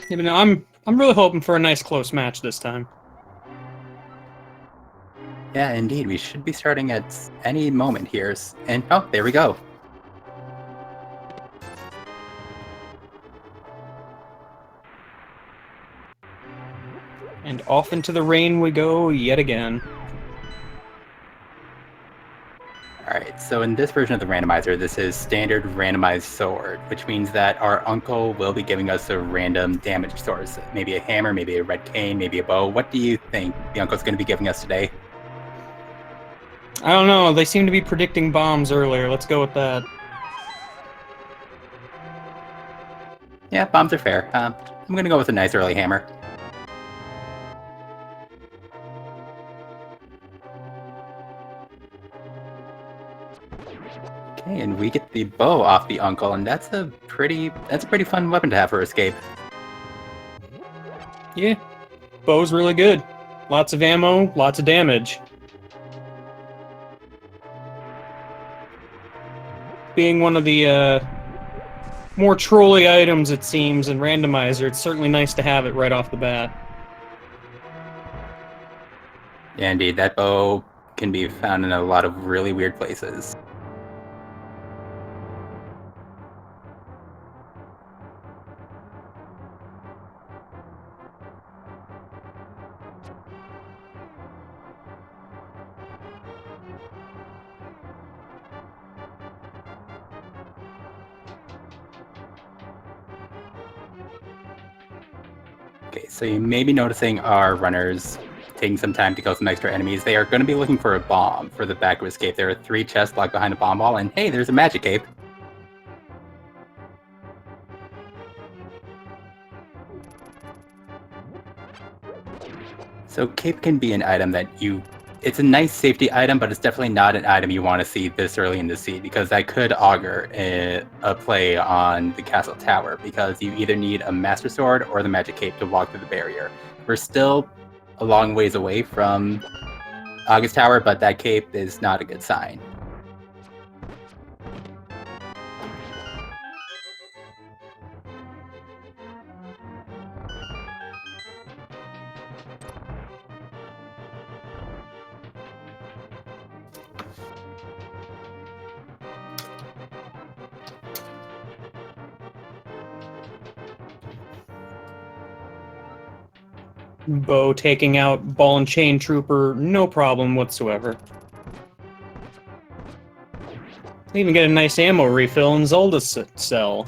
Yeah, but no, I'm really hoping for a nice close match this time. Yeah, indeed. We should be starting at any moment here. And oh, there we go. And off into the rain we go yet again. Alright, so in this version of the randomizer, this is standard randomized sword, which means that our uncle will be giving us a random damage source. Maybe a hammer, maybe a red cane, maybe a bow. What do you think the uncle's going to be giving us today? I don't know, they seem to be predicting bombs earlier. Let's go with that. Yeah, bombs are fair. I'm going to go with a nice early hammer. Okay, and we get the bow off the uncle, and that's a pretty fun weapon to have for escape. Yeah, bow's really good. Lots of ammo, lots of damage. Being one of the more trolly items, it seems, in Randomizer, it's certainly nice to have it right off the bat. Yeah, indeed, that bow can be found in a lot of really weird places. Okay, so you may be noticing our runners taking some time to kill some extra enemies. They are going to be looking for a bomb for the back of escape. There are 3 chests locked behind a bomb wall, and hey, there's a magic cape. So cape can be an item that it's a nice safety item, but it's definitely not an item you want to see this early in the seed, because that could augur a play on the castle tower, because you either need a master sword or the magic cape to walk through the barrier. We're still a long ways away from August Tower, but that cape is not a good sign. Bow taking out Ball and Chain Trooper, no problem whatsoever. Even get a nice ammo refill in Zelda's cell.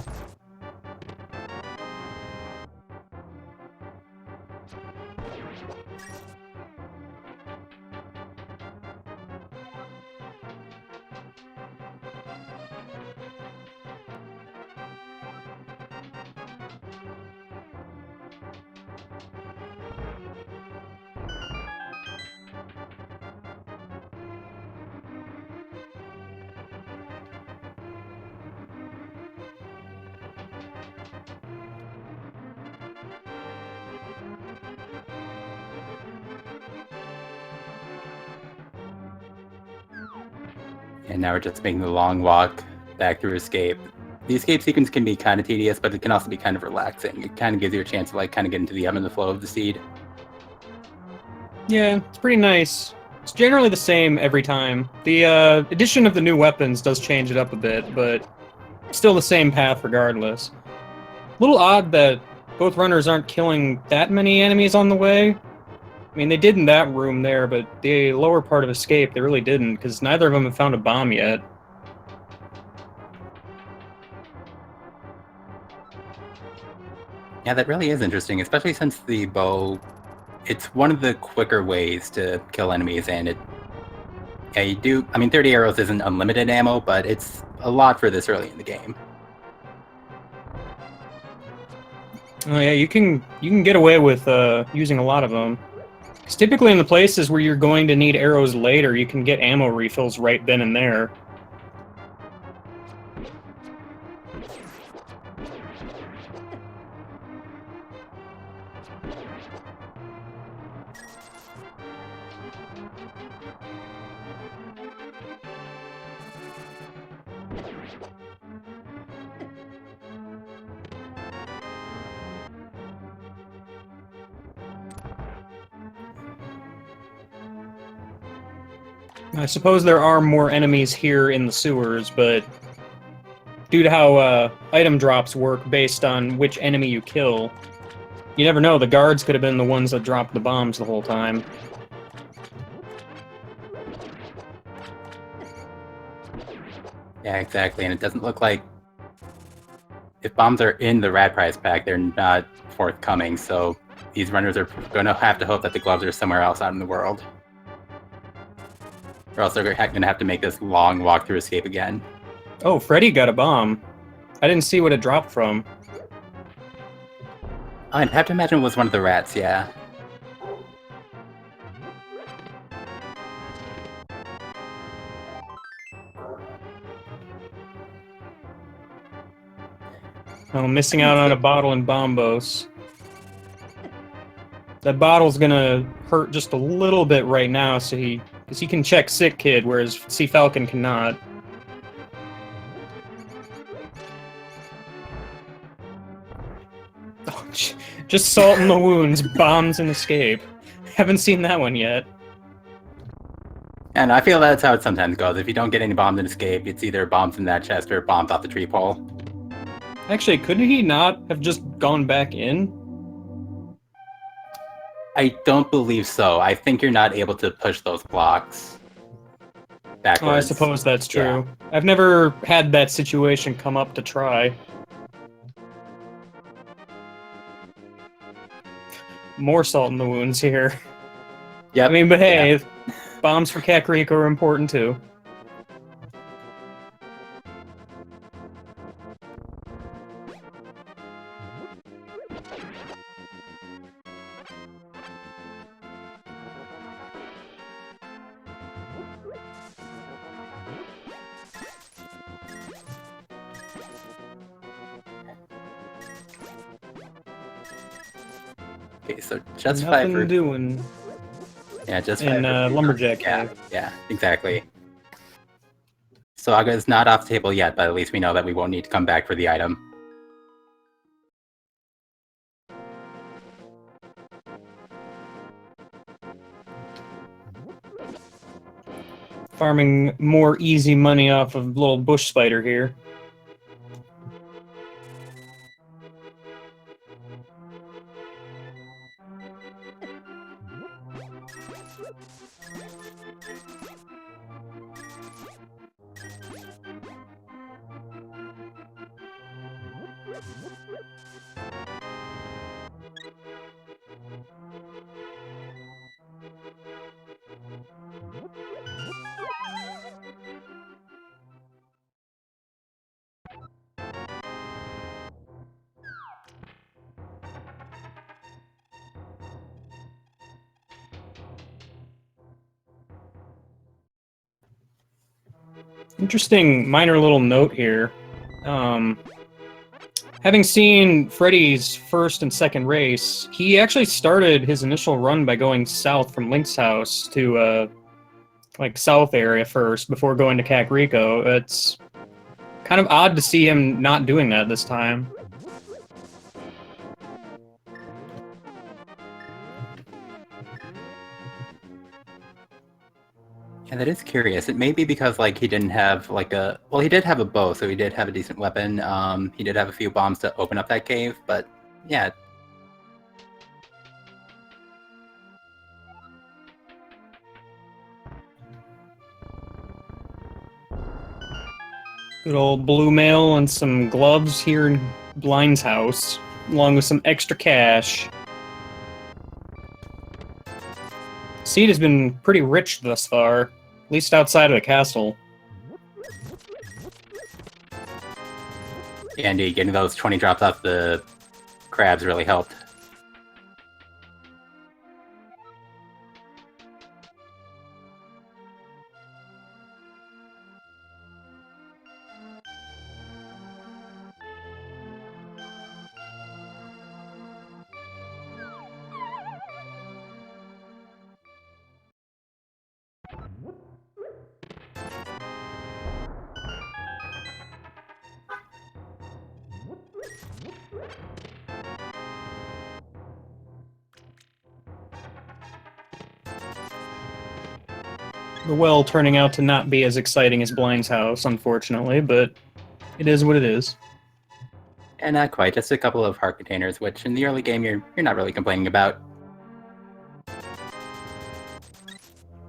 And now we're just making the long walk back through escape. The escape sequence can be kind of tedious, but it can also be kind of relaxing. It kind of gives you a chance to kind of get into the ebb and the flow of the seed. Yeah, it's pretty nice. It's generally the same every time. The addition of the new weapons does change it up a bit, but still the same path regardless. A little odd that both runners aren't killing that many enemies on the way. I mean, they did in that room there, but the lower part of Escape, they really didn't, because neither of them have found a bomb yet. Yeah, that really is interesting, especially since the bow, it's one of the quicker ways to kill enemies, and yeah, you do, I mean, 30 arrows isn't unlimited ammo, but it's a lot for this early in the game. Oh yeah, you can get away with using a lot of them. Because typically in the places where you're going to need arrows later, you can get ammo refills right then and there. I suppose there are more enemies here in the sewers, but due to how item drops work based on which enemy you kill, you never know, the guards could have been the ones that dropped the bombs the whole time. Yeah, exactly. And it doesn't look like if bombs are in the Rad Prize pack, they're not forthcoming. So these runners are going to have to hope that the gloves are somewhere else out in the world. Or else they're going to have to make this long walk-through escape again. Oh, Freddeh got a bomb. I didn't see what it dropped from. Oh, I'd have to imagine it was one of the rats, yeah. Oh, missing out on a bottle and bombos. That bottle's gonna hurt just a little bit right now, so because he can check Sick Kid, whereas Cfalcon cannot. Oh, just salt in the wounds, bombs and escape. Haven't seen that one yet. And I feel that's how it sometimes goes. If you don't get any bombs and escape, it's either bombs in that chest or bombs off the tree pole. Actually, couldn't he not have just gone back in? I don't believe so. I think you're not able to push those blocks backwards. Oh, I suppose that's true. Yeah. I've never had that situation come up to try. More salt in the wounds here. Yeah. I mean, but hey, bombs for Kakariko are important too. Okay, so just Nothing 5 doing. Yeah, just in 5 Lumberjack Yeah, Cave. yeah, exactly. So Aga is not off the table yet, but at least we know that we won't need to come back for the item. Farming more easy money off of little bush spider here. Interesting minor little note here. Having seen Freddie's first and second race, he actually started his initial run by going south from Link's house to, like, south area first before going to Kakariko. It's kind of odd to see him not doing that this time. Yeah, that is curious. It may be because like he didn't have like a he did have a bow, so he did have a decent weapon. He did have a few bombs to open up that cave, but yeah. Good old blue mail and some gloves here in Blind's house, along with some extra cash. Seed has been pretty rich thus far, at least outside of the castle. Yeah, indeed, getting those 20 drops off the crabs really helped. The well turning out to not be as exciting as Blaine's house, unfortunately, but it is what it is. And not quite, just a couple of heart containers, which in the early game you're not really complaining about.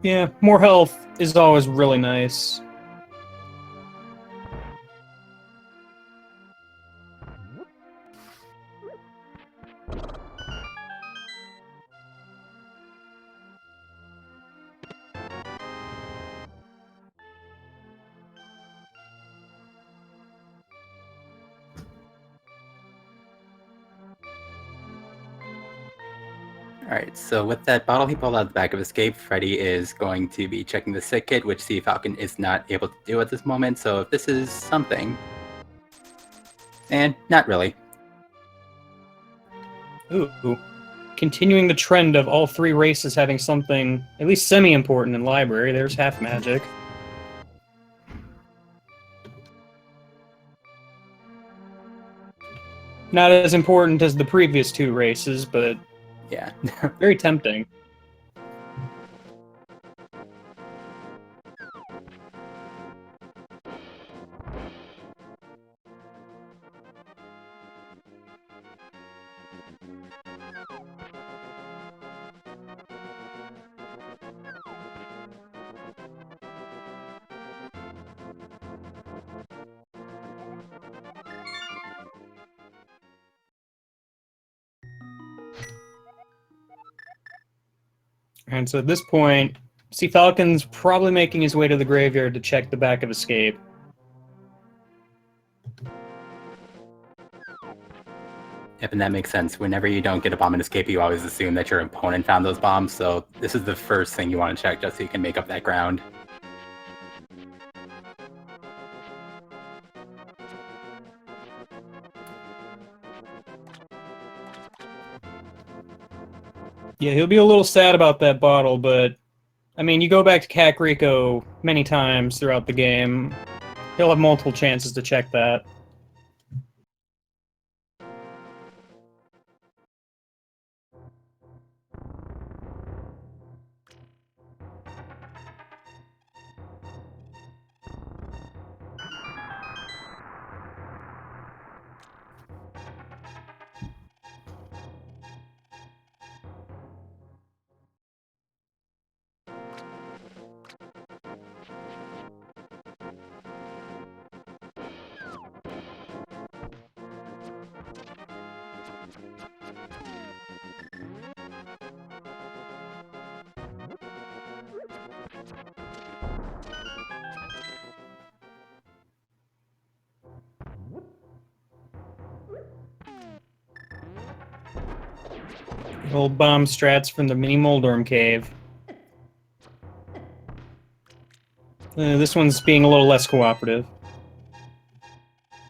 Yeah, more health is always really nice. Alright, so with that bottle he pulled out the back of Escape, Freddie is going to be checking the sick kit, which Cfalcon is not able to do at this moment, so if this is something... And not really. Ooh. Continuing the trend of all three races having something at least semi-important in library, there's half magic. Not as important as the previous two races, but Yeah. very tempting. And so at this point, Cfalcon's probably making his way to the graveyard to check the back of Escape. Yep, and that makes sense. Whenever you don't get a bomb in Escape, you always assume that your opponent found those bombs, so this is the first thing you want to check just so you can make up that ground. Yeah, he'll be a little sad about that bottle, but I mean, you go back to Kakariko many times throughout the game, he'll have multiple chances to check that. Old bomb strats from the mini Moldorm cave. This one's being a little less cooperative.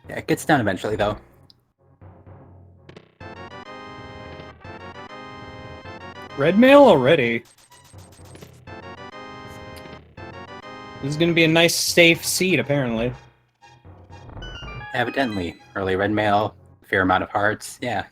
Yeah, it gets done eventually, though. Red mail already. This is going to be a nice, safe seat, apparently. Evidently. Early red mail, fair amount of hearts, yeah.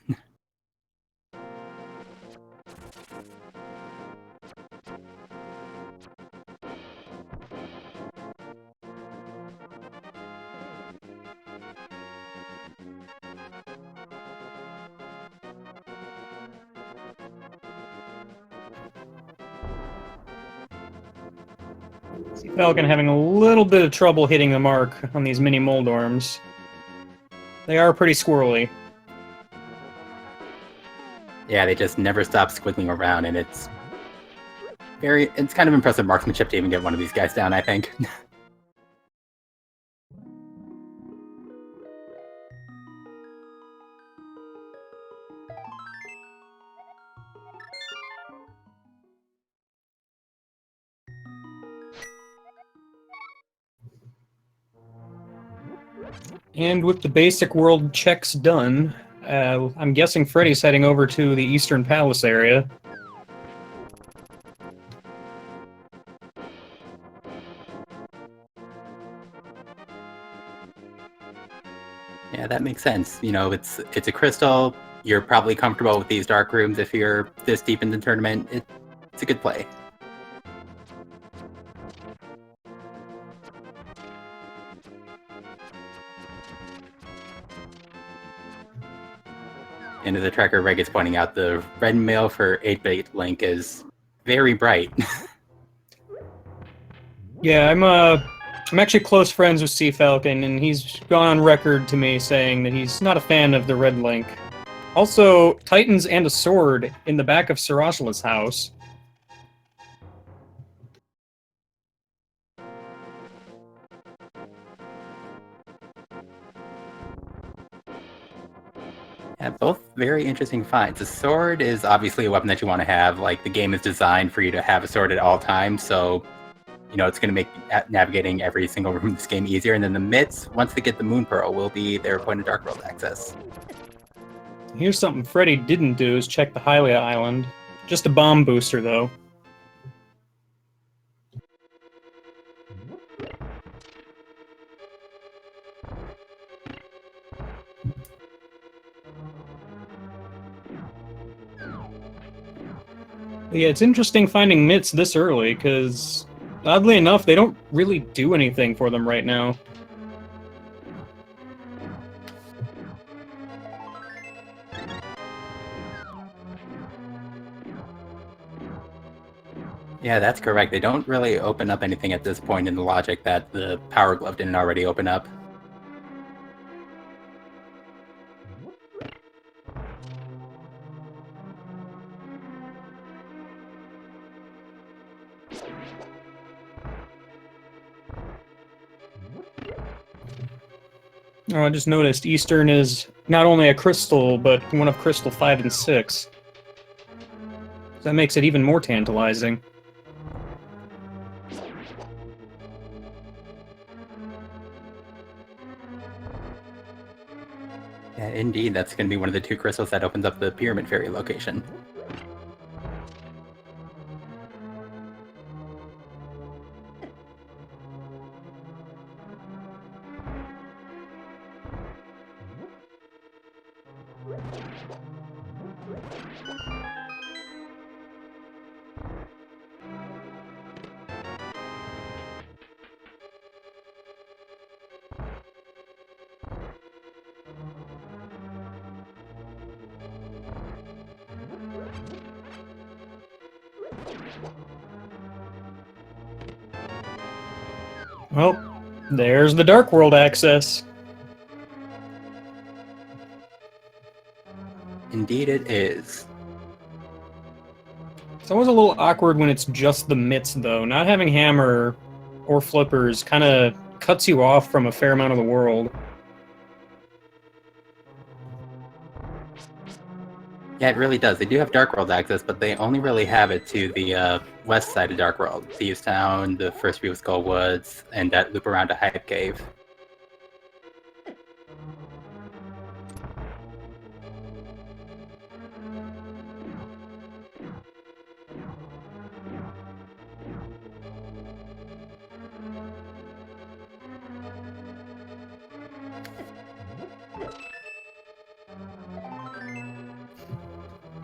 Cfalcon having a little bit of trouble hitting the mark on these mini Moldorms. They are pretty squirrely. Yeah, they just never stop squiggling around, and it's kind of impressive marksmanship to even get one of these guys down, I think. And with the basic world checks done, I'm guessing Freddie's heading over to the Eastern Palace area. Yeah, that makes sense. You know, it's a crystal. You're probably comfortable with these dark rooms if you're this deep in the tournament. It's a good play. And as the tracker Reg is pointing out, the red mail for 8-bit Link is very bright. Yeah, I'm actually close friends with Cfalcon, and he's gone on record to me saying that he's not a fan of the red link. Also, Titans and a sword in the back of Sarashala's house. Yeah, both very interesting finds. The sword is obviously a weapon that you want to have. Like, the game is designed for you to have a sword at all times, so it's going to make navigating every single room in this game easier. And then the mitts, once they get the Moon Pearl, will be their point of Dark World access. Here's something Freddeh didn't do, is check the Hylia Island. Just a bomb booster, though. Yeah, it's interesting finding mitts this early, because, oddly enough, they don't really do anything for them right now. Yeah, that's correct. They don't really open up anything at this point in the logic that the Power Glove didn't already open up. Oh, I just noticed Eastern is not only a crystal, but one of crystal 5 and 6. That makes it even more tantalizing. Yeah, indeed, that's going to be one of the 2 crystals that opens up the Pyramid Fairy location. Well, there's the Dark World access. Indeed it is. It's always a little awkward when it's just the mitts, though. Not having hammer or flippers kind of cuts you off from a fair amount of the world. Yeah, it really does. They do have Dark World access, but they only really have it to the west side of Dark World. Thieves Town, the first view of Skull Woods, and that loop around a Hype Cave.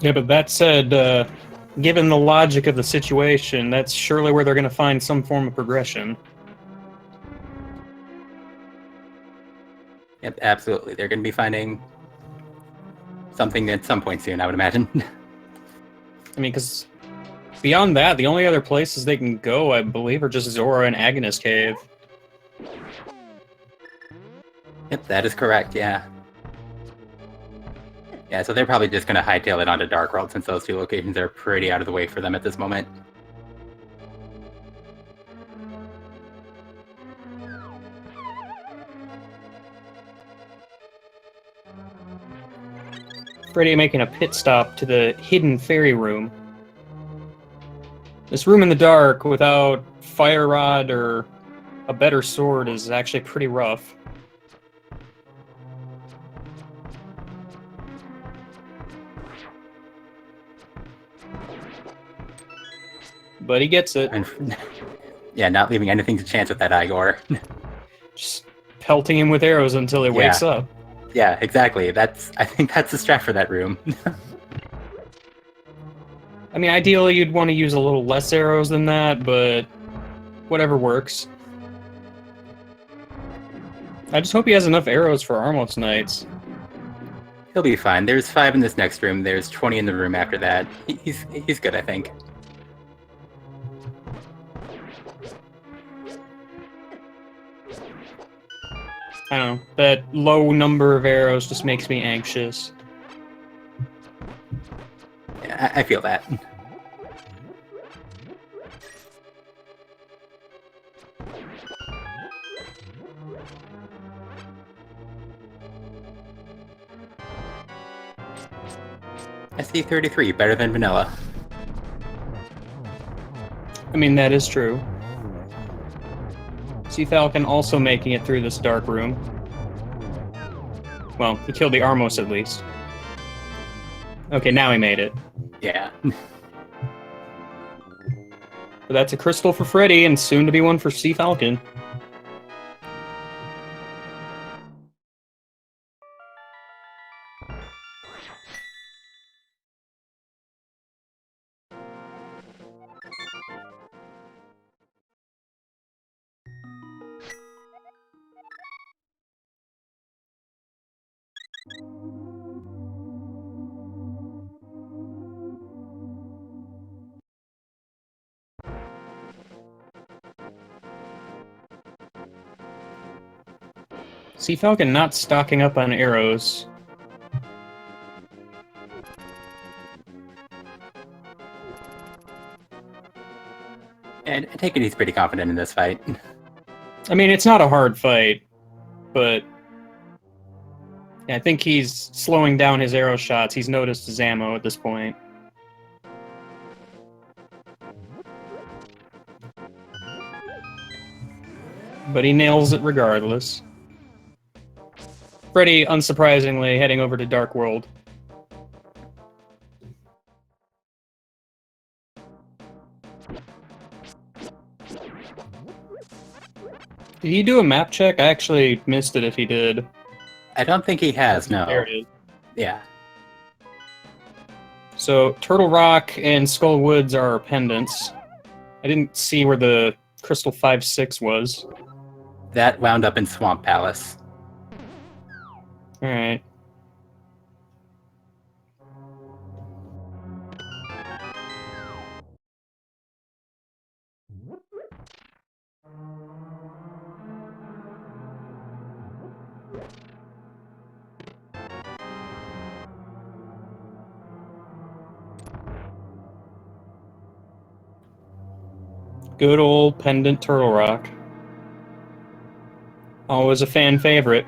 Yeah, but that said, given the logic of the situation, that's surely where they're going to find some form of progression. Yep, absolutely. They're going to be finding something at some point soon, I would imagine. I mean, because beyond that, the only other places they can go, I believe, are just Zora and Agnes Cave. Yep, that is correct, yeah. Yeah, so they're probably just going to hightail it onto Dark World since those 2 locations are pretty out of the way for them at this moment. Freddeh making a pit stop to the hidden fairy room. This room in the dark without fire rod or a better sword is actually pretty rough. But he gets it. And yeah, not leaving anything to chance with that Igor. Just pelting him with arrows until he wakes up. Yeah, exactly. I think that's the strat for that room. I mean, ideally you'd want to use a little less arrows than that, but whatever works. I just hope he has enough arrows for Armos Knights. He'll be fine. There's 5 in this next room. There's 20 in the room after that. He's good, I think. I don't know. That low number of arrows just makes me anxious. Yeah, I feel that. SC33, better than vanilla. I mean, that is true. Cfalcon also making it through this dark room. Well, he killed the Armos at least. Okay, now he made it. Yeah. But that's a crystal for Freddeh, and soon to be one for Cfalcon. Cfalcon not stocking up on arrows. And I take it he's pretty confident in this fight. I mean, it's not a hard fight, but I think he's slowing down his arrow shots. He's noticed his ammo at this point. But he nails it regardless. Freddeh, unsurprisingly, heading over to Dark World. Did he do a map check? I actually missed it if he did. I don't think he has, no. There it is. Yeah. So, Turtle Rock and Skull Woods are our pendants. I didn't see where the Crystal 5-6 was. That wound up in Swamp Palace. Alright. Good old Pendant Turtle Rock. Always a fan favorite.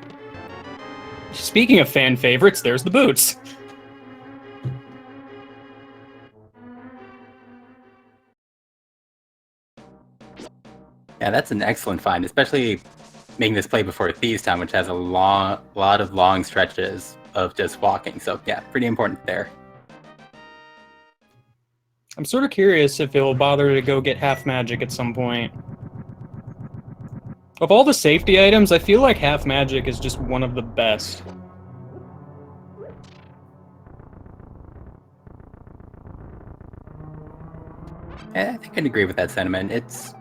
Speaking of fan favorites, there's the boots. Yeah, that's an excellent find, especially making this play before Thieves Town, which has a lot of long stretches of just walking. So yeah, pretty important there. I'm sort of curious if he'll bother to go get half magic at some point. Of all the safety items, I feel like half magic is just one of the best. I think I'd agree with that sentiment. It's...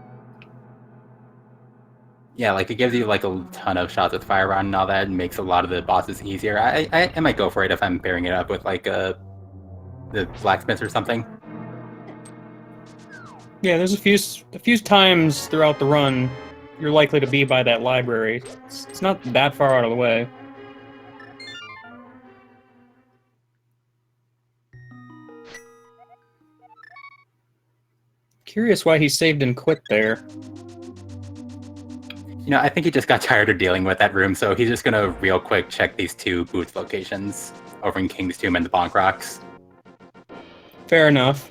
yeah, like it gives you like a ton of shots with Fire Rod and all that, and makes a lot of the bosses easier. I might go for it if I'm pairing it up with like the blacksmith or something. Yeah, there's a few times throughout the run you're likely to be by that library. It's not that far out of the way. Curious why he saved and quit there. You know, I think he just got tired of dealing with that room, so he's just gonna real quick check these 2 boots locations over in King's Tomb and the Bonk Rocks. Fair enough.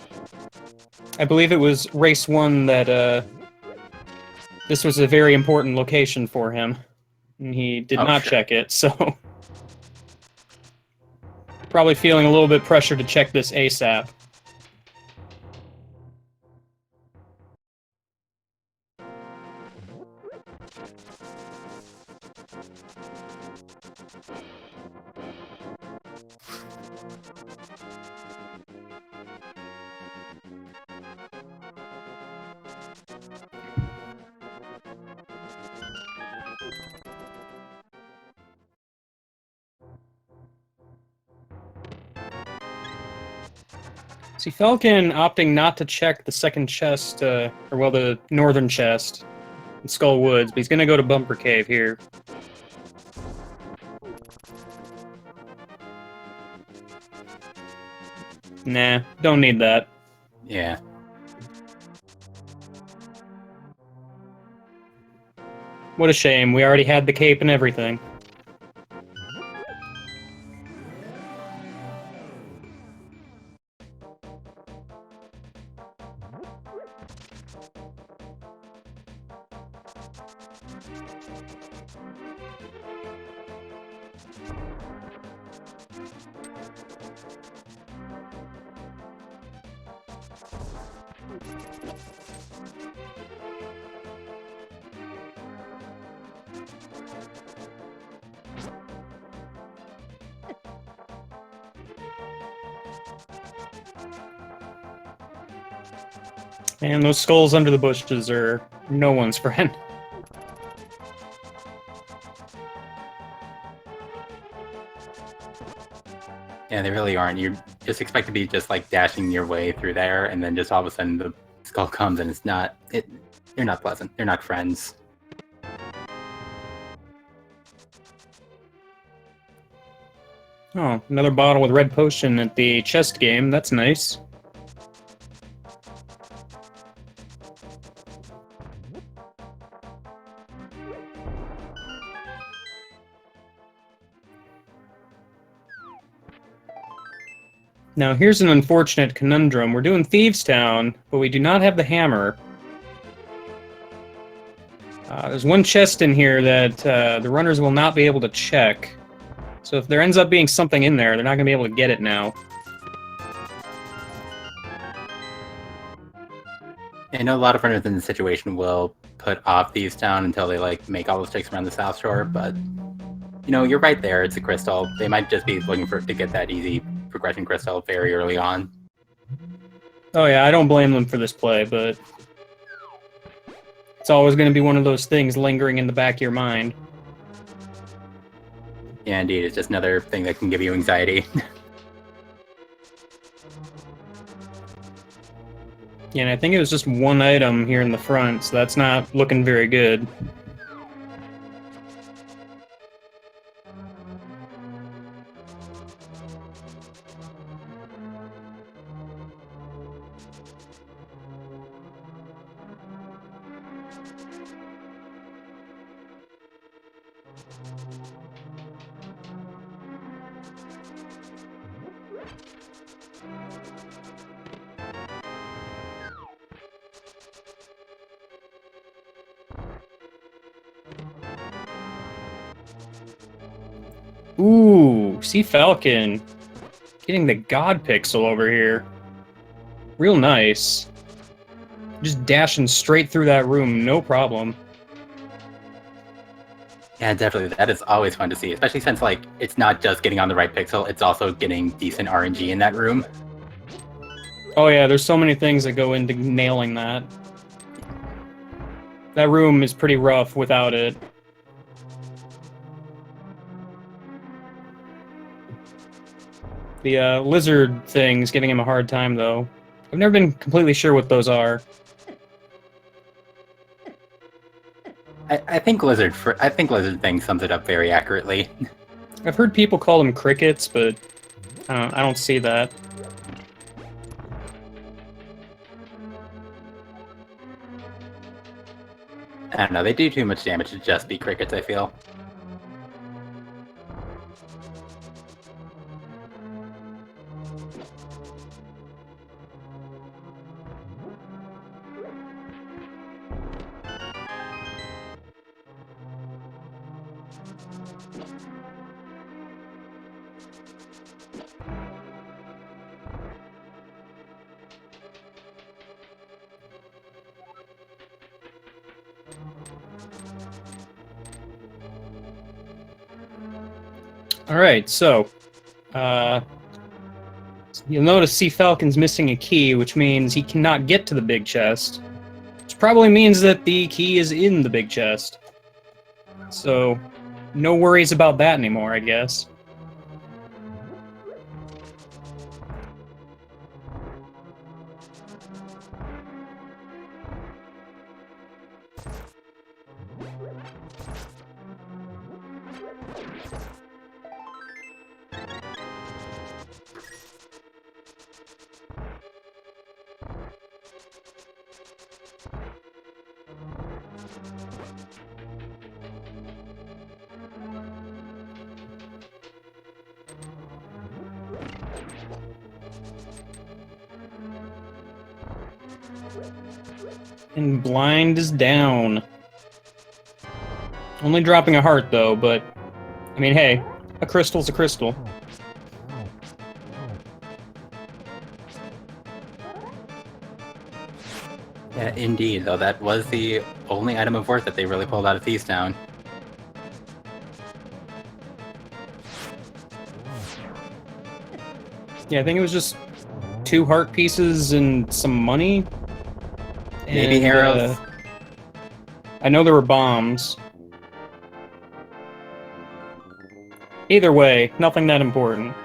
I believe it was race 1 that this was a very important location for him, and he did not sure. check it, so probably feeling a little bit pressure to check this ASAP. Cfalcon opting not to check the second chest, the northern chest in Skull Woods, but he's gonna go to Bumper Cave here. Nah, don't need that. Yeah. What a shame, we already had the cape and everything. And those skulls under the bushes are no one's friend. Yeah, they really aren't. You just expect to be just like dashing your way through there, and then just all of a sudden the skull comes, and it's not. They're not pleasant. They're not friends. Oh, another bottle with red potion at the chest game. That's nice. Now, here's an unfortunate conundrum. We're doing Thieves Town, but we do not have the hammer. There's one chest in here that the runners will not be able to check. So if there ends up being something in there, they're not going to be able to get it now. I know a lot of runners in this situation will put off Thieves Town until they like make all the sticks around the South Shore, but you know, you're right there. It's a crystal. They might just be looking to get that easy progression crystal very early on. Oh yeah, I don't blame them for this play, but it's always going to be one of those things lingering in the back of your mind. Yeah, indeed. It's just another thing that can give you anxiety. Yeah, and I think it was just one item here in the front, so that's not looking very good. Ooh, Cfalcon. Getting the God Pixel over here. Real nice. Just dashing straight through that room, no problem. Yeah, definitely. That is always fun to see, especially since like it's not just getting on the right pixel, it's also getting decent RNG in that room. Oh yeah, there's so many things that go into nailing that. That room is pretty rough without it. The lizard thing's giving him a hard time, though. I've never been completely sure what those are. I think lizard thing sums it up very accurately. I've heard people call them crickets, but I don't see that. I don't know, they do too much damage to just be crickets, I feel. Alright, so... you'll notice Cfalcon's missing a key, which means he cannot get to the big chest. Which probably means that the key is in the big chest. So, no worries about that anymore, I guess. And blind is down. Only dropping a heart, though, but... I mean, hey, a crystal's a crystal. Yeah, indeed, though that was the only item of worth that they really pulled out of Feast Town. Yeah, I think it was just 2 heart pieces and some money. Maybe And, arrows. I know there were bombs. Either way, nothing that important.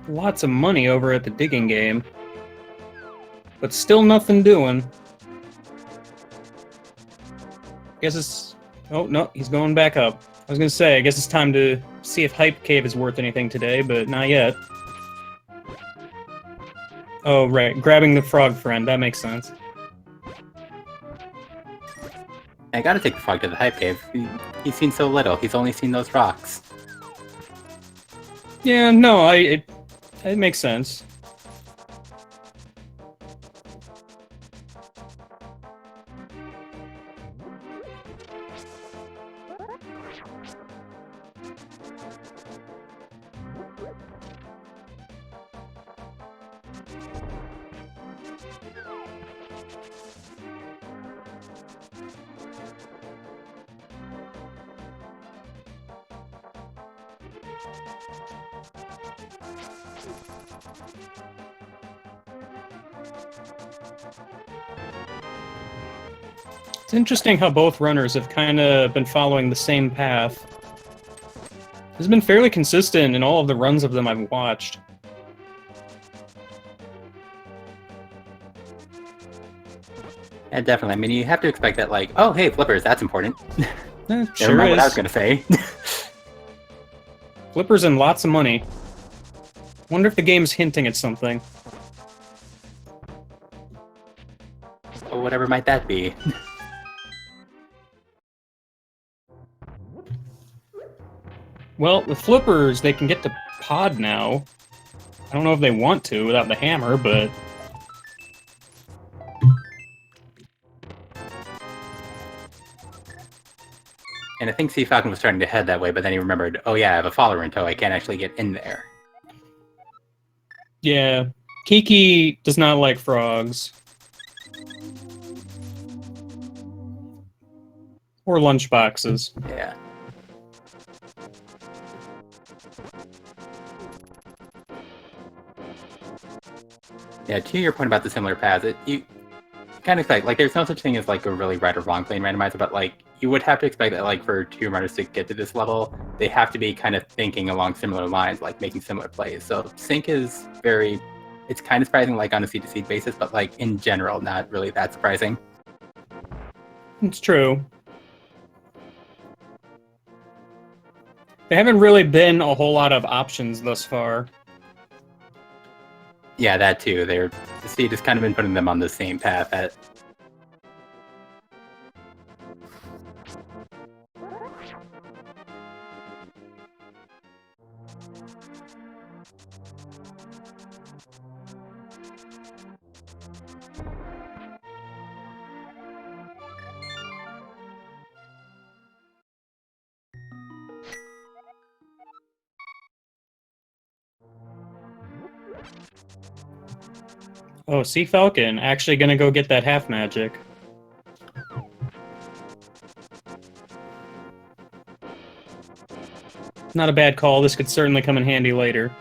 Lots of money over at the digging game. But still nothing doing. Guess it's... Oh, no, he's going back up. I was gonna say, I guess it's time to see if Hype Cave is worth anything today, but not yet. Oh, right, grabbing the frog friend, that makes sense. I gotta take the frog to the Hype Cave. He's seen so little, he's only seen those rocks. Yeah, no, it makes sense. It's interesting how both runners have kind of been following the same path. This has been fairly consistent in all of the runs of them I've watched. Yeah, definitely. I mean, you have to expect that, like, oh, hey, flippers, that's important. Never Sure mind what I was is. gonna say. Flippers and lots of money. Wonder if the game's hinting at something. Oh, whatever might that be. Well, with flippers, they can get to pod now. I don't know if they want to without the hammer, but... And I think Cfalcon was starting to head that way, but then he remembered, oh yeah, I have a follower in tow, I can't actually get in there. Yeah, Kiki does not like frogs. Or lunchboxes. Yeah. Yeah, to your point about the similar paths, you kind of expect, like, there's no such thing as, like, a really right or wrong plane randomizer, but, like, you would have to expect that, like, for 2 runners to get to this level, they have to be kind of thinking along similar lines, like, making similar plays. So, sync is very... It's kind of surprising, like, on a seed-to-seed basis, but, like, in general, not really that surprising. It's true. There haven't really been a whole lot of options thus far. Yeah, that too. The seed has kind of been putting them on the same path at... Oh, Cfalcon, actually gonna go get that half magic. Not a bad call, this could certainly come in handy later.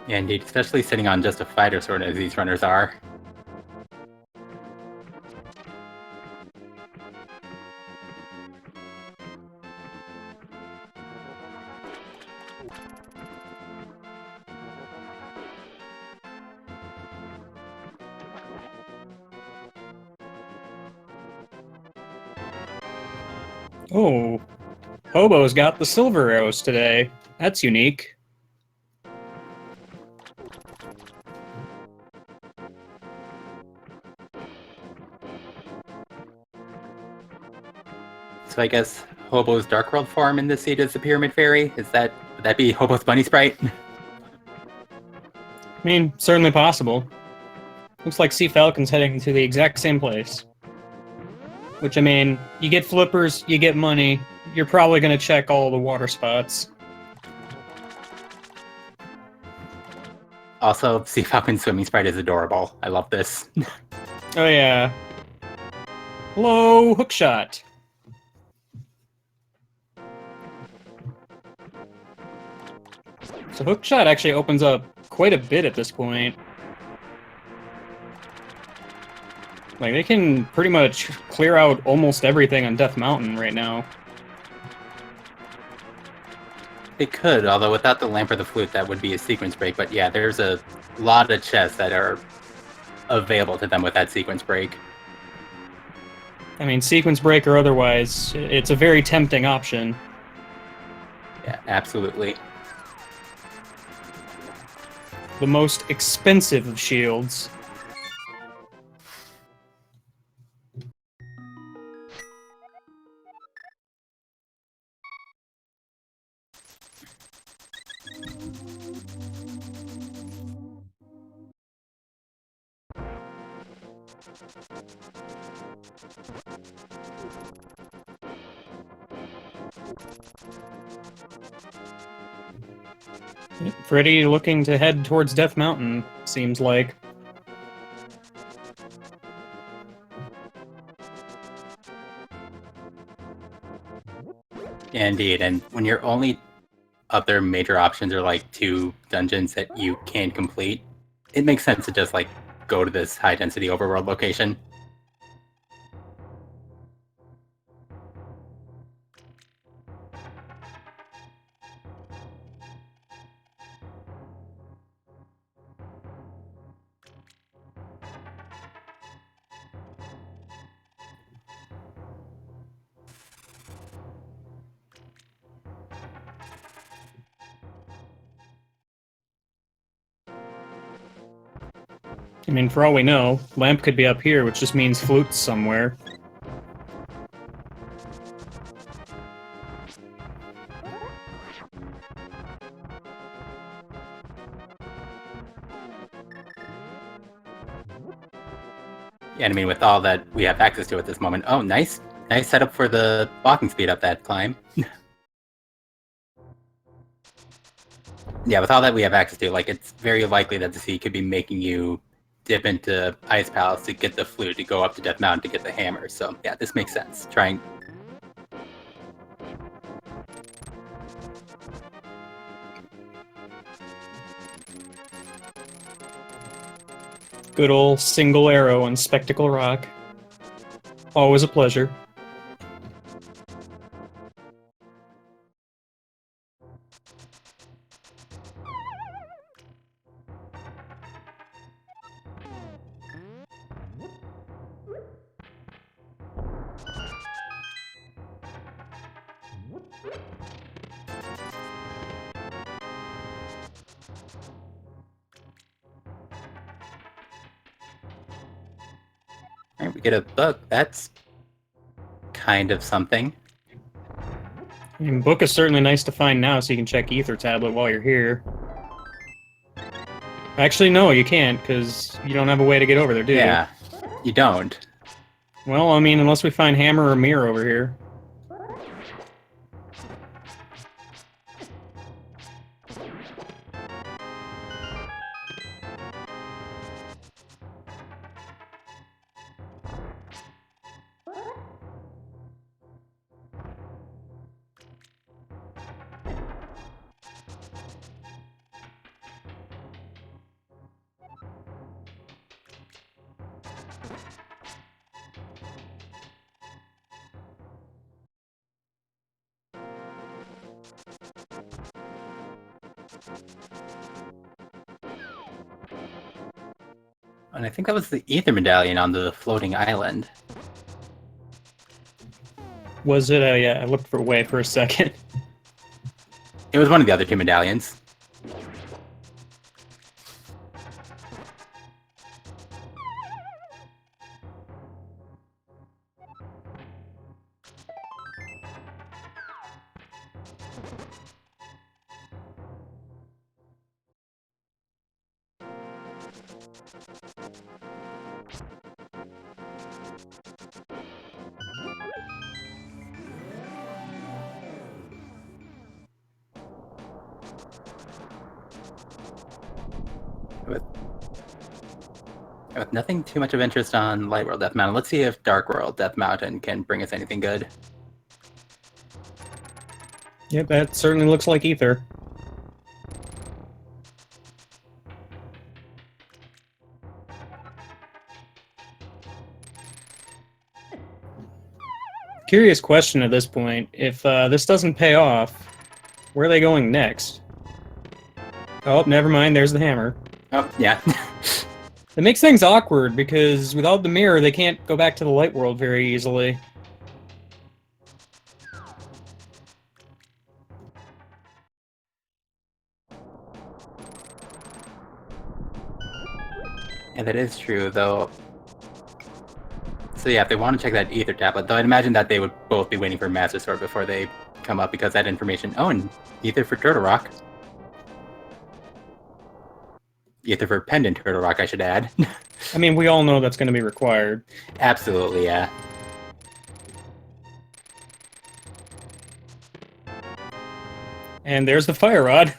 Yeah, indeed, especially sitting on just a fighter sword as these runners are. Oh, Hobo's got the silver arrows today. That's unique. So I guess Hobo's Dark World form in this seed is the Pyramid Fairy? Would that be Hobo's Bunny Sprite? I mean, certainly possible. Looks like Cfalcon's heading to the exact same place. Which, I mean, you get flippers, you get money, you're probably going to check all the water spots. Also, Cfalcon's Swimming Sprite is adorable. I love this. Oh yeah. Hello, hookshot. So hookshot actually opens up quite a bit at this point. Like, they can pretty much clear out almost everything on Death Mountain right now. They could, although without the lamp or the flute, that would be a sequence break. But yeah, there's a lot of chests that are available to them with that sequence break. I mean, sequence break or otherwise, it's a very tempting option. Yeah, absolutely. The most expensive of shields. Freddeh looking to head towards Death Mountain, seems like. Yeah, indeed, and when your only other major options are like 2 dungeons that you can complete, it makes sense to just like go to this high density overworld location. I mean, for all we know, Lamp could be up here, which just means Flute's somewhere. Yeah, I mean, with all that we have access to at this moment. Oh, nice setup for the walking speed up that climb. Yeah, with all that we have access to, like, it's very likely that the sea could be making you dip into Ice Palace to get the flute, to go up to Death Mountain to get the hammer. So, yeah, this makes sense. Trying. Good old single arrow on Spectacle Rock. Always a pleasure. Alright, we get a book. That's kind of something. I mean, book is certainly nice to find now, so you can check Ether Tablet while you're here. Actually, no, you can't, because you don't have a way to get over there, do you? Yeah, you don't. Well, I mean, unless we find Hammer or Mirror over here. And I think that was the Ether Medallion on the floating island. Was it? Yeah, I looked for away for a second. It was one of the other two medallions. With nothing too much of interest on Light World Death Mountain, let's see if Dark World Death Mountain can bring us anything good. Yep, that certainly looks like Ether. Curious question at this point. If this doesn't pay off, where are they going next? Oh, never mind, there's the hammer. Oh, yeah. It makes things awkward, because without the mirror, they can't go back to the light world very easily. Yeah, that is true, though. So yeah, if they want to check that Ether tablet, though I'd imagine that they would both be waiting for Master Sword before they come up, because that information... Oh, and Ether for Turtle Rock. Ether for Pendant Turtle Rock, I should add. I mean, we all know that's going to be required. Absolutely, yeah. And there's the fire rod.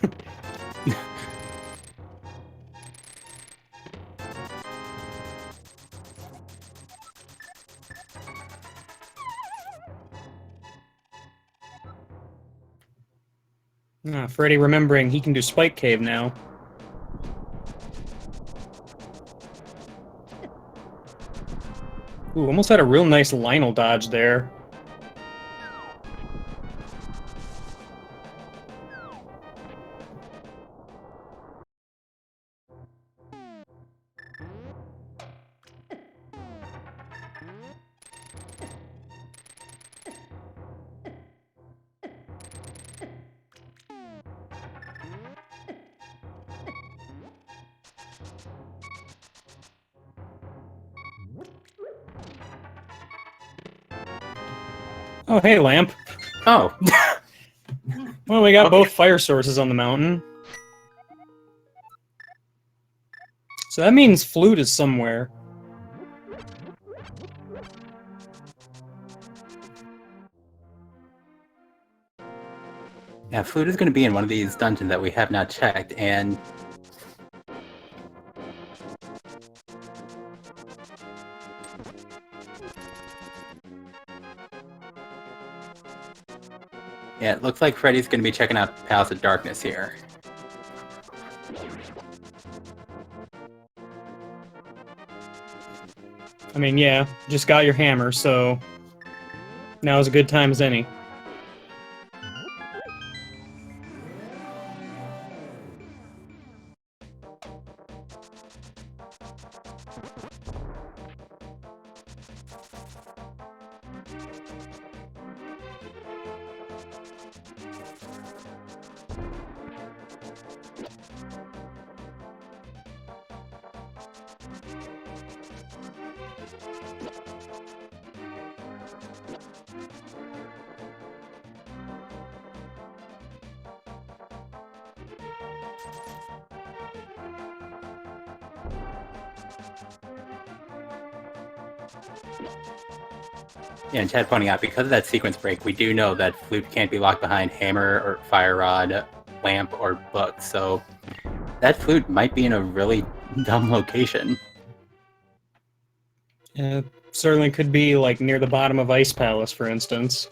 Freddie remembering he can do Spike Cave now. Ooh, almost had a real nice Lionel dodge there. Oh, hey, Lamp. Oh. Well, we got Okay. both fire sources on the mountain. So that means Flute is somewhere. Yeah, Flute is going to be in one of these dungeons that we have not checked, and... Yeah, it looks like Freddy's going to be checking out Palace of Darkness here. I mean, yeah, just got your hammer, so now is a good time as any. Yeah, and Chad pointing out, because of that sequence break, we do know that Flute can't be locked behind Hammer or Fire Rod, Lamp, or Book, so that Flute might be in a really dumb location. Certainly could be, like, near the bottom of Ice Palace, for instance.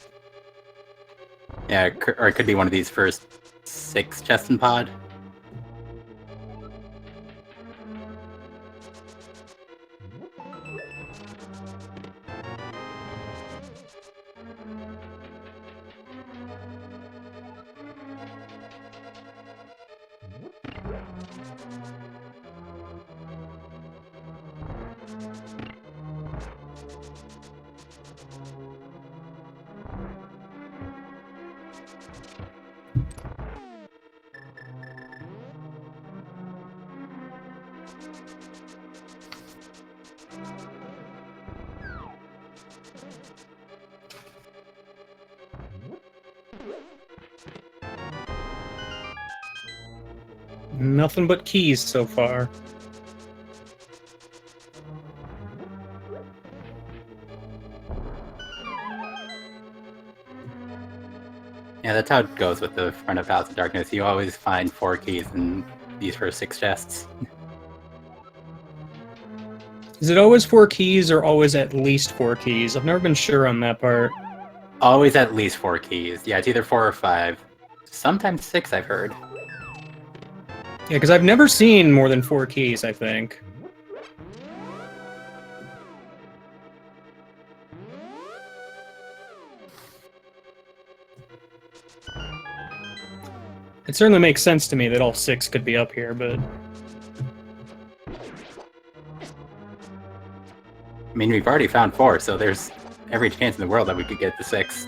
Yeah, or it could be one of these first 6 chests in Pod. Nothing but keys so far. Yeah, that's how it goes with the front of House of Darkness. You always find 4 keys in these first 6 chests. Is it always 4 keys or always at least 4 keys? I've never been sure on that part. Always at least 4 keys. Yeah, it's either 4 or 5. Sometimes 6, I've heard. Yeah, because I've never seen more than 4 keys, I think. It certainly makes sense to me that all 6 could be up here, but... I mean, we've already found 4, so there's every chance in the world that we could get the 6.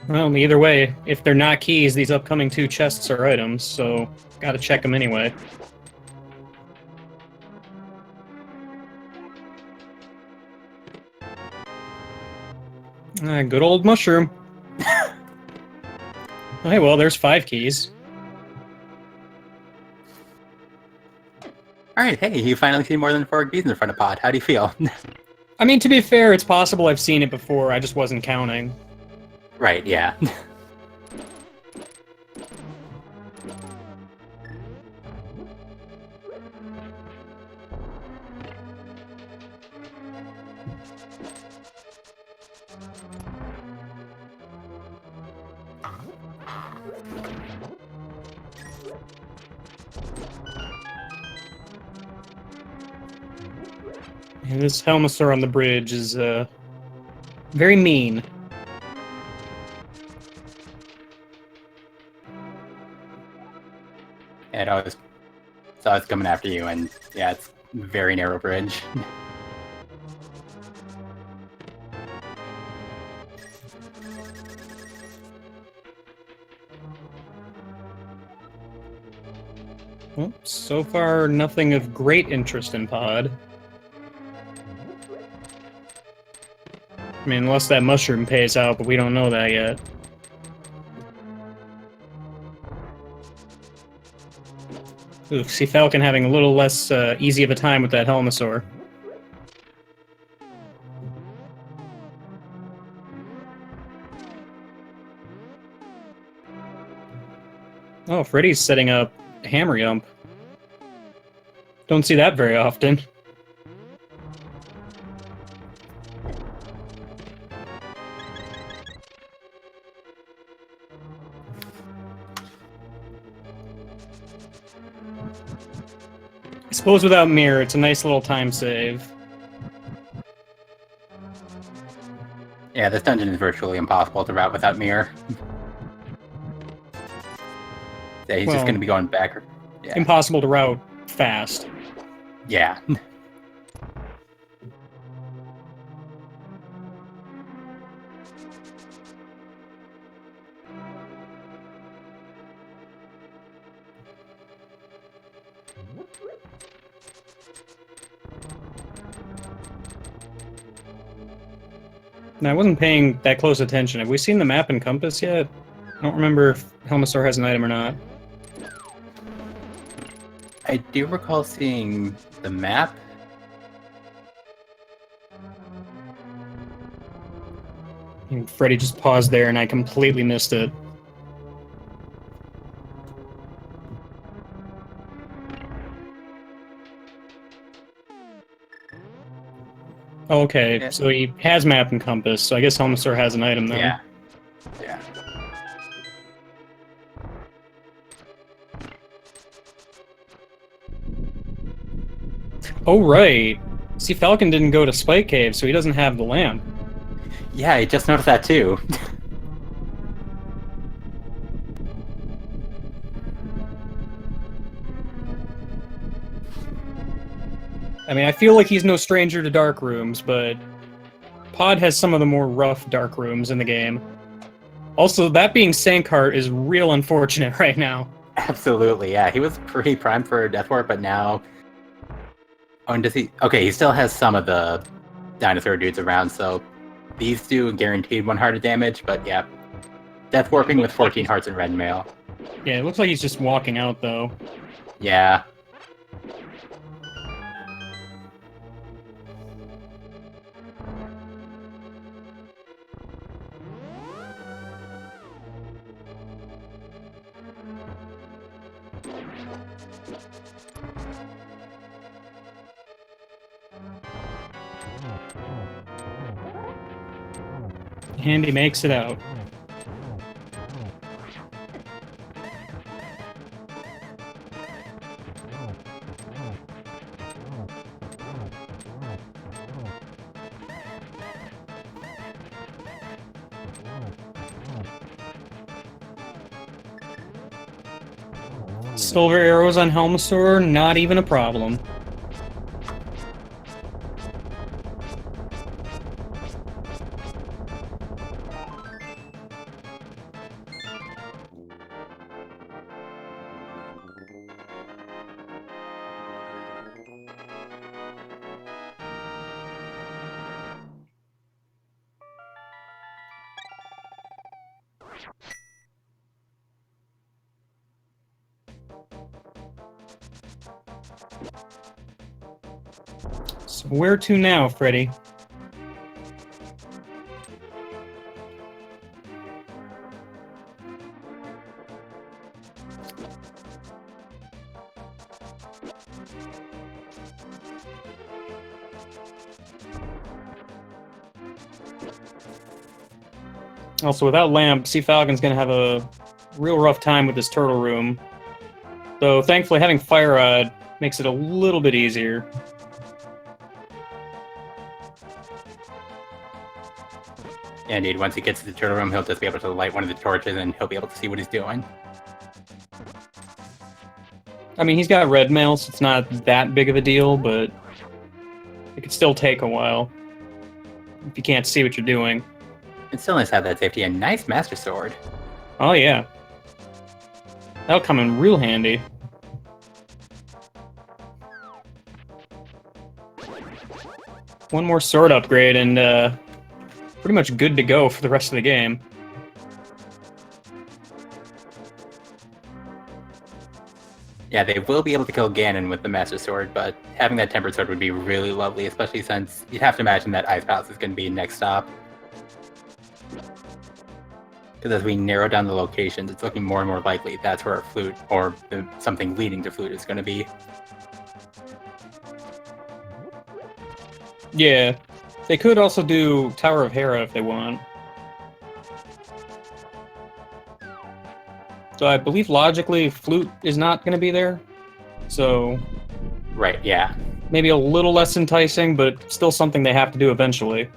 Well, either way, if they're not keys, these upcoming 2 chests are items, so gotta check them anyway. Good old mushroom. Hey, well, there's 5 keys. Alright, hey, you finally see more than 4 keys in the front of Pod. How do you feel? I mean, to be fair, it's possible I've seen it before, I just wasn't counting. Right, yeah. And this Helmasaur on the bridge is, very mean. It's always coming after you, and yeah, it's a very narrow bridge. Well, so far, nothing of great interest in Pod. I mean, unless that mushroom pays out, but we don't know that yet. Oof, Cfalcon having a little less easy of a time with that Helmasaur. Oh, Freddie's setting up Hammer Yump. Don't see that very often. I suppose without mirror, it's a nice little time save. Yeah, this dungeon is virtually impossible to route without mirror. Yeah, he's just going to be going back. Yeah. Impossible to route fast. Yeah. Now, I wasn't paying that close attention. Have we seen the map and compass yet? I don't remember if Helmasaur has an item or not. I do recall seeing the map. And Freddie just paused there and I completely missed it. Oh, okay, Yeah. so he has map and compass, so I guess Helmasaur has an item then. Yeah. Yeah. Oh, right. See, Falcon didn't go to Spike Cave, so he doesn't have the lamp. Yeah, I just noticed that too. I mean, I feel like he's no stranger to dark rooms, but Pod has some of the more rough dark rooms in the game. Also, that being Sankheart is real unfortunate right now. Absolutely, yeah. He was pretty primed for Death Warp, but now... Oh, and does he... Okay, he still has some of the dinosaur dudes around, so these do guaranteed 1 heart of damage, but yeah. Death Warping with 14 hearts and red mail. Yeah, it looks like he's just walking out, though. Yeah. Handy makes it out. Silver arrows on Helmasaur, not even a problem. So where to now, Freddie? Also, without Lamp, Cfalcon's gonna have a real rough time with this turtle room. Though, thankfully, having Fire Rod makes it a little bit easier. Yeah, indeed. Once he gets to the turtle room, he'll just be able to light one of the torches and he'll be able to see what he's doing. I mean, he's got red mail, so it's not that big of a deal, but it could still take a while if you can't see what you're doing. It still nice to have that safety. A nice Master Sword. Oh, yeah. That'll come in real handy. One more sword upgrade and pretty much good to go for the rest of the game. Yeah, they will be able to kill Ganon with the Master Sword, but having that Tempered Sword would be really lovely, especially since you'd have to imagine that Ice Palace is going to be next stop. Because as we narrow down the locations, it's looking more and more likely that's where a flute or something leading to flute is going to be. Yeah. They could also do Tower of Hera if they want. So I believe logically flute is not going to be there. So Right, yeah. maybe a little less enticing, but still something they have to do eventually.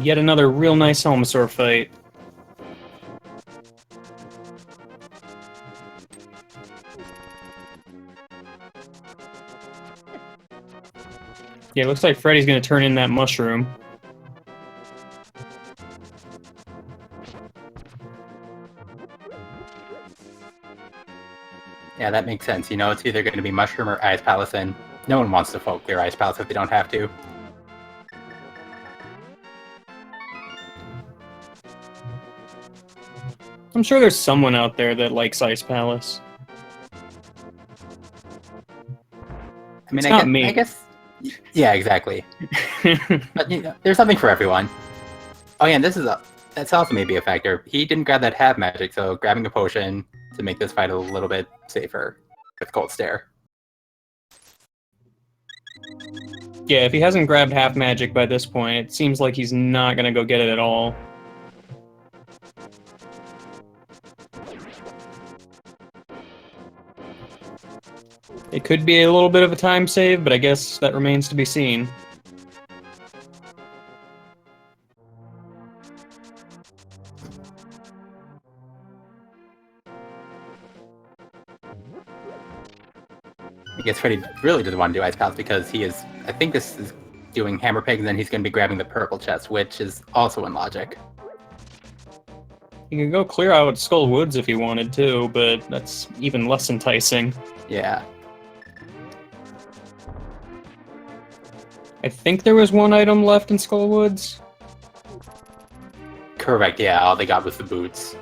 Yet another real nice Helmasaur fight. Yeah, it looks like Freddy's gonna turn in that mushroom. Yeah, that makes sense. You know, it's either going to be Mushroom or Ice Palace, and no one wants to folk clear Ice Palace if they don't have to. I'm sure there's someone out there that likes Ice Palace. I mean, It's not me. I guess. Yeah, exactly. But you know, there's something for everyone. Oh yeah, and that's also maybe a factor. He didn't grab that half magic, so grabbing a potion to make this fight a little bit safer with Cold Stare. Yeah, if he hasn't grabbed half magic by this point, it seems like he's not gonna go get it at all. It could be a little bit of a time save, but I guess that remains to be seen. I guess Freddeh really doesn't want to do Ice Palace because he is. I think this is doing Hammer Pigs, and then he's going to be grabbing the purple chest, which is also in logic. He could go clear out Skull Woods if he wanted to, but that's even less enticing. Yeah. I think there was one item left in Skull Woods. Correct, yeah, all they got was the boots.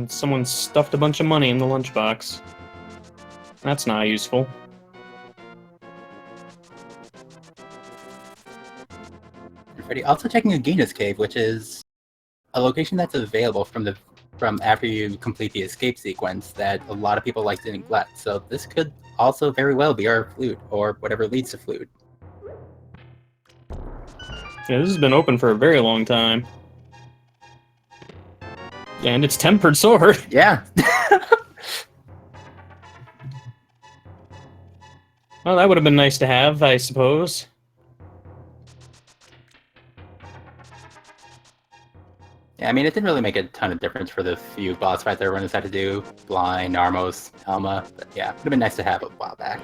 Someone stuffed a bunch of money in the lunchbox. That's not useful. Freddeh also checking Agina's Cave, which is a location that's available from after you complete the escape sequence that a lot of people like to neglect. So this could also very well be our flute, or whatever leads to flute. Yeah, this has been open for a very long time. And it's Tempered Sword. Yeah. Well, that would have been nice to have, I suppose. Yeah, I mean, it didn't really make a ton of difference for the few boss fights everyone has had to do. Blind, Narmos, Helma. But yeah, it would have been nice to have a while back.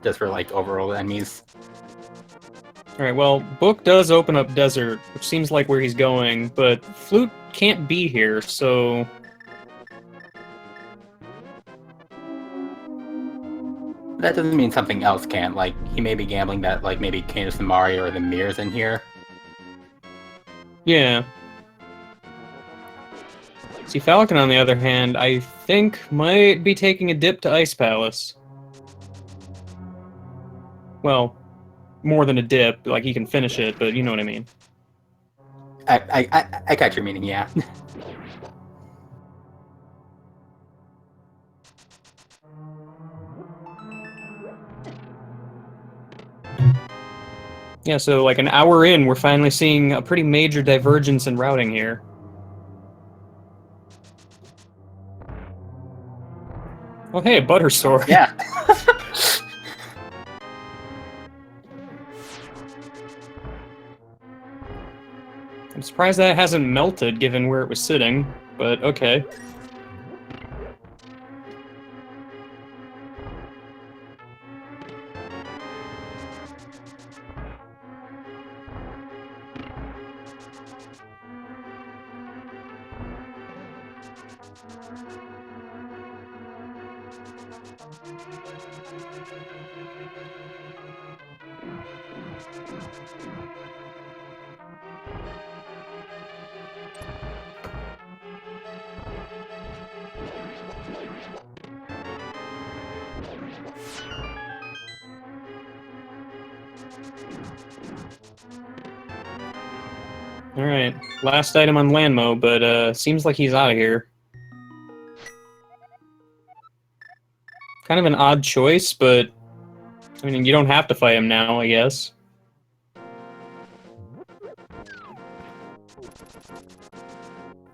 Just for, like, overall enemies. Alright, well, Book does open up Desert, which seems like where he's going, but Flute can't be here, so... That doesn't mean something else can't. Like, he may be gambling that, like, maybe Candace and Mario or the Mirror's in here. Yeah. Cfalcon, on the other hand, I think might be taking a dip to Ice Palace. Well, more than a dip, like he can finish it, but you know what I mean. I got your meaning, yeah. Yeah, so like an hour in, we're finally seeing a pretty major divergence in routing here. Oh hey, Butter Sword. Yeah. I'm surprised that hasn't melted given where it was sitting, but okay. Alright, last item on Landmo, but seems like he's out of here. Kind of an odd choice, but I mean, you don't have to fight him now, I guess.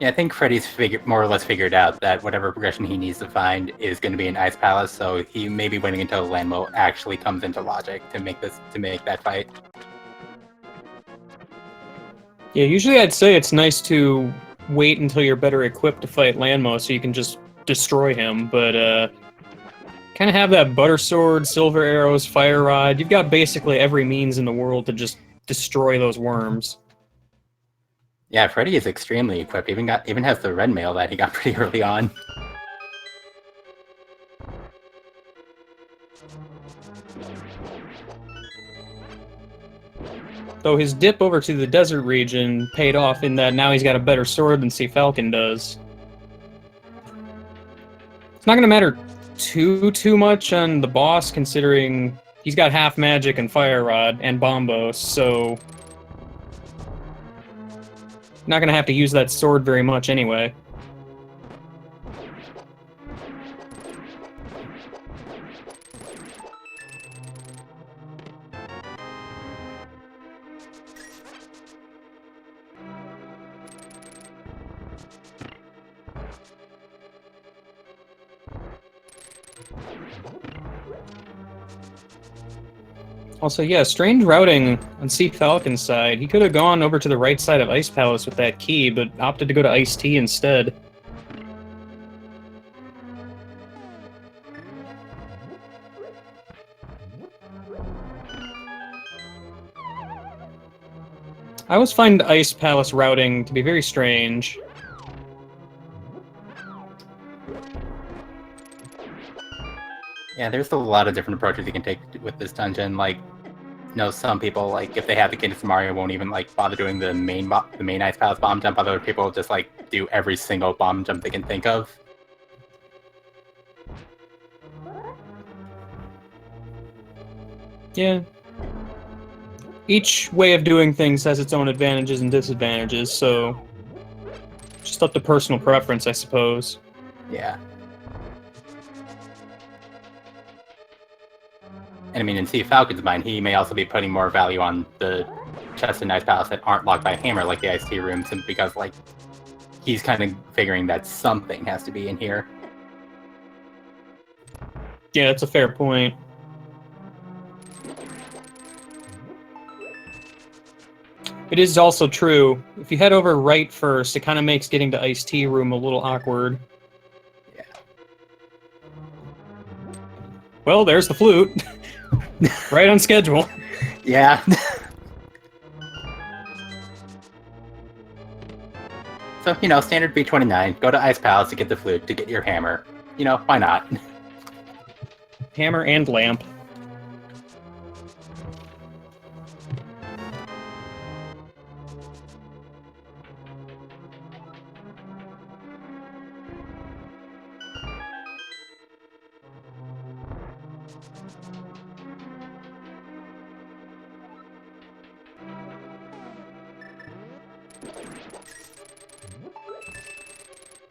Yeah, I think Freddie's more or less figured out that whatever progression he needs to find is going to be an Ice Palace, so he may be waiting until Landmo actually comes into logic to make that fight. Yeah, usually I'd say it's nice to wait until you're better equipped to fight Lanmo so you can just destroy him, but kind of have that butter sword, silver arrows, fire rod. You've got basically every means in the world to just destroy those worms. Yeah, Freddeh is extremely equipped. Even has the red mail that he got pretty early on. Though his dip over to the desert region paid off in that now he's got a better sword than Cfalcon does. It's not going to matter too much on the boss, considering he's got half magic and fire rod and bombos, so not going to have to use that sword very much anyway. Also, yeah, strange routing on Cfalcon's side. He could have gone over to the right side of Ice Palace with that key, but opted to go to Ice Tea instead. I always find Ice Palace routing to be very strange. Yeah, there's a lot of different approaches you can take with this dungeon. Like, you know, some people, like, if they have the key to Mario, won't even like bother doing the main Ice Palace bomb jump. Other people just like do every single bomb jump they can think of. Yeah. Each way of doing things has its own advantages and disadvantages, so just up to personal preference, I suppose. Yeah. And I mean, in Cfalcon's mind, he may also be putting more value on the chests in Ice Palace that aren't locked by hammer, like the Ice Tea room, simply because, like, he's kind of figuring that something has to be in here. Yeah, that's a fair point. It is also true, if you head over right first, it kind of makes getting to Ice Tea room a little awkward. Yeah. Well, there's the flute. Right on schedule. Yeah. So, you know, standard B29, go to Ice Palace to get the flute, to get your hammer. You know, why not? Hammer and lamp.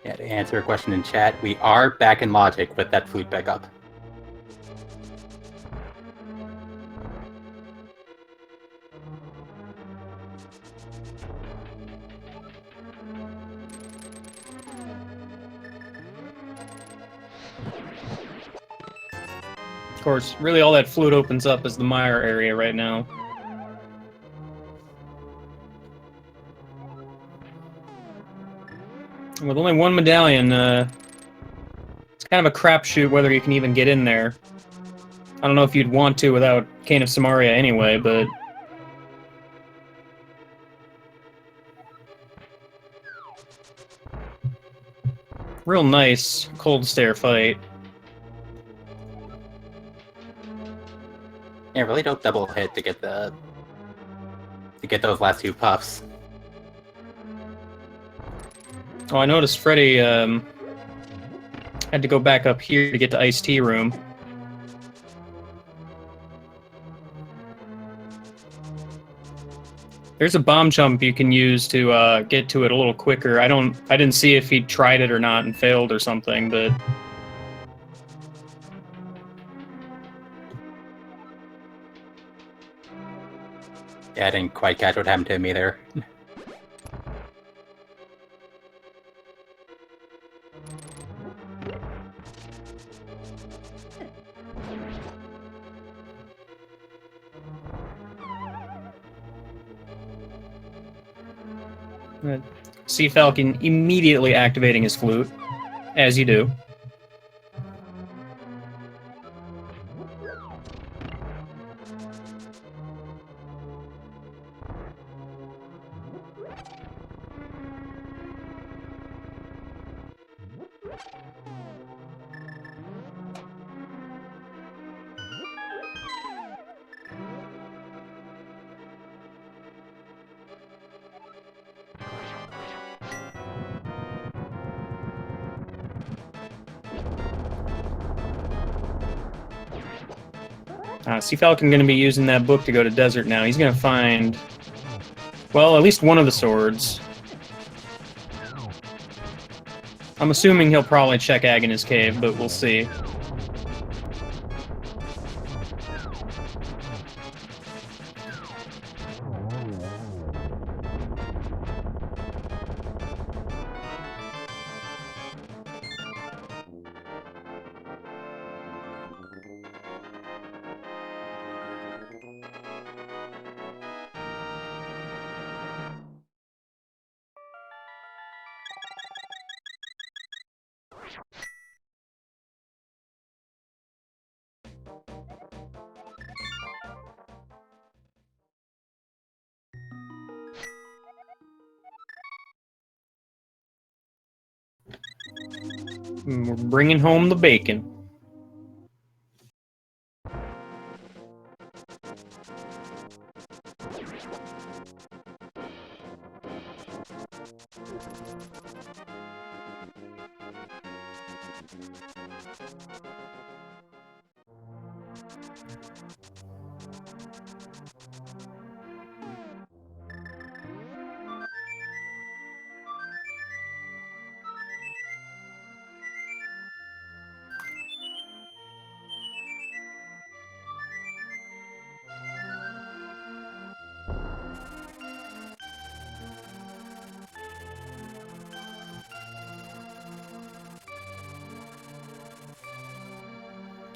Yeah, to answer a question in chat, we are back in logic with that flute backup. Of course, really all that flute opens up is the mire area right now. With only one medallion, it's kind of a crapshoot whether you can even get in there. I don't know if you'd want to without Cane of Samaria anyway, but... real nice cold stare fight. Yeah, really dope double hit to get those last two puffs. Oh, I noticed Freddeh had to go back up here to get to Ice Tea room. There's a bomb jump you can use to get to it a little quicker. I didn't see if he tried it or not and failed or something, but Yeah, I didn't quite catch what happened to him either. Cfalcon immediately activating his flute, as you do. Cfalcon going to be using that book to go to Desert now. He's going to find, well, at least one of the swords. I'm assuming he'll probably check Agnes Cave, but we'll see. We're bringing home the bacon.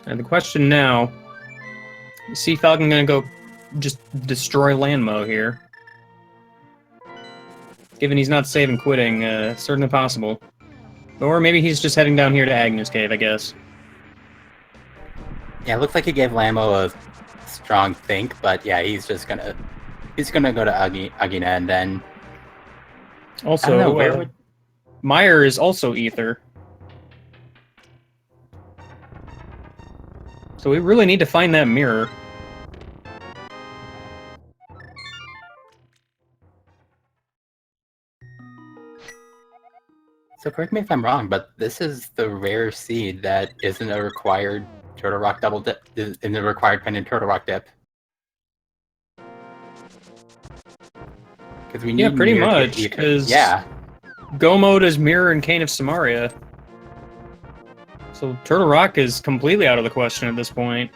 And the question now, is Cfalcon gonna go just destroy Landmo here? Given he's not saving quitting, certainly possible. Or maybe he's just heading down here to Agnes Cave, I guess. Yeah, it looks like he gave Lamo a strong think, but yeah, he's gonna go to Agina and then. Also, I don't know, where would... Meyer is also Ether. So we really need to find that mirror. So correct me if I'm wrong, but this is the rare seed that isn't a required Turtle Rock double dip, in the required pendant Turtle Rock dip. Because we need pretty much. Because Go mode is Mirror and Cane of Samaria. So Turtle Rock is completely out of the question at this point.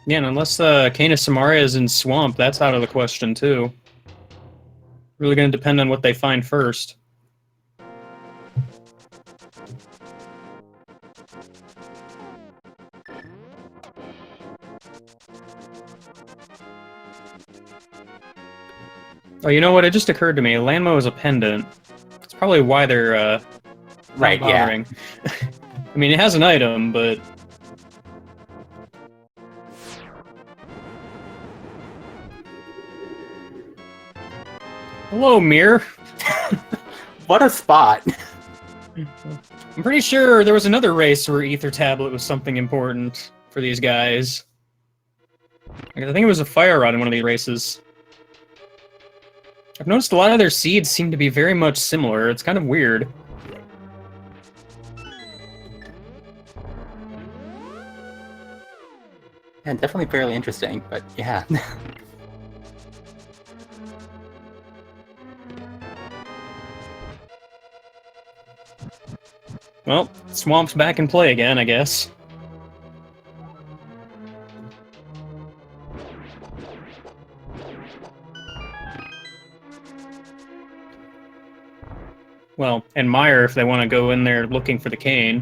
Yeah, and unless Cane of Samaria is in Swamp, that's out of the question, too. Really going to depend on what they find first. Oh, you know what? It just occurred to me. Lanmo is a pendant. That's probably why they're right, bothering. Yeah. I mean, it has an item, but... Hello, Mir. What a spot. I'm pretty sure there was another race where Ether Tablet was something important for these guys. I think it was a fire rod in one of these races. I've noticed a lot of their seeds seem to be very much similar. It's kind of weird. Yeah, definitely fairly interesting, but yeah. Well, Swamp's back in play again, I guess. Well, and Meyer if they want to go in there looking for the cane.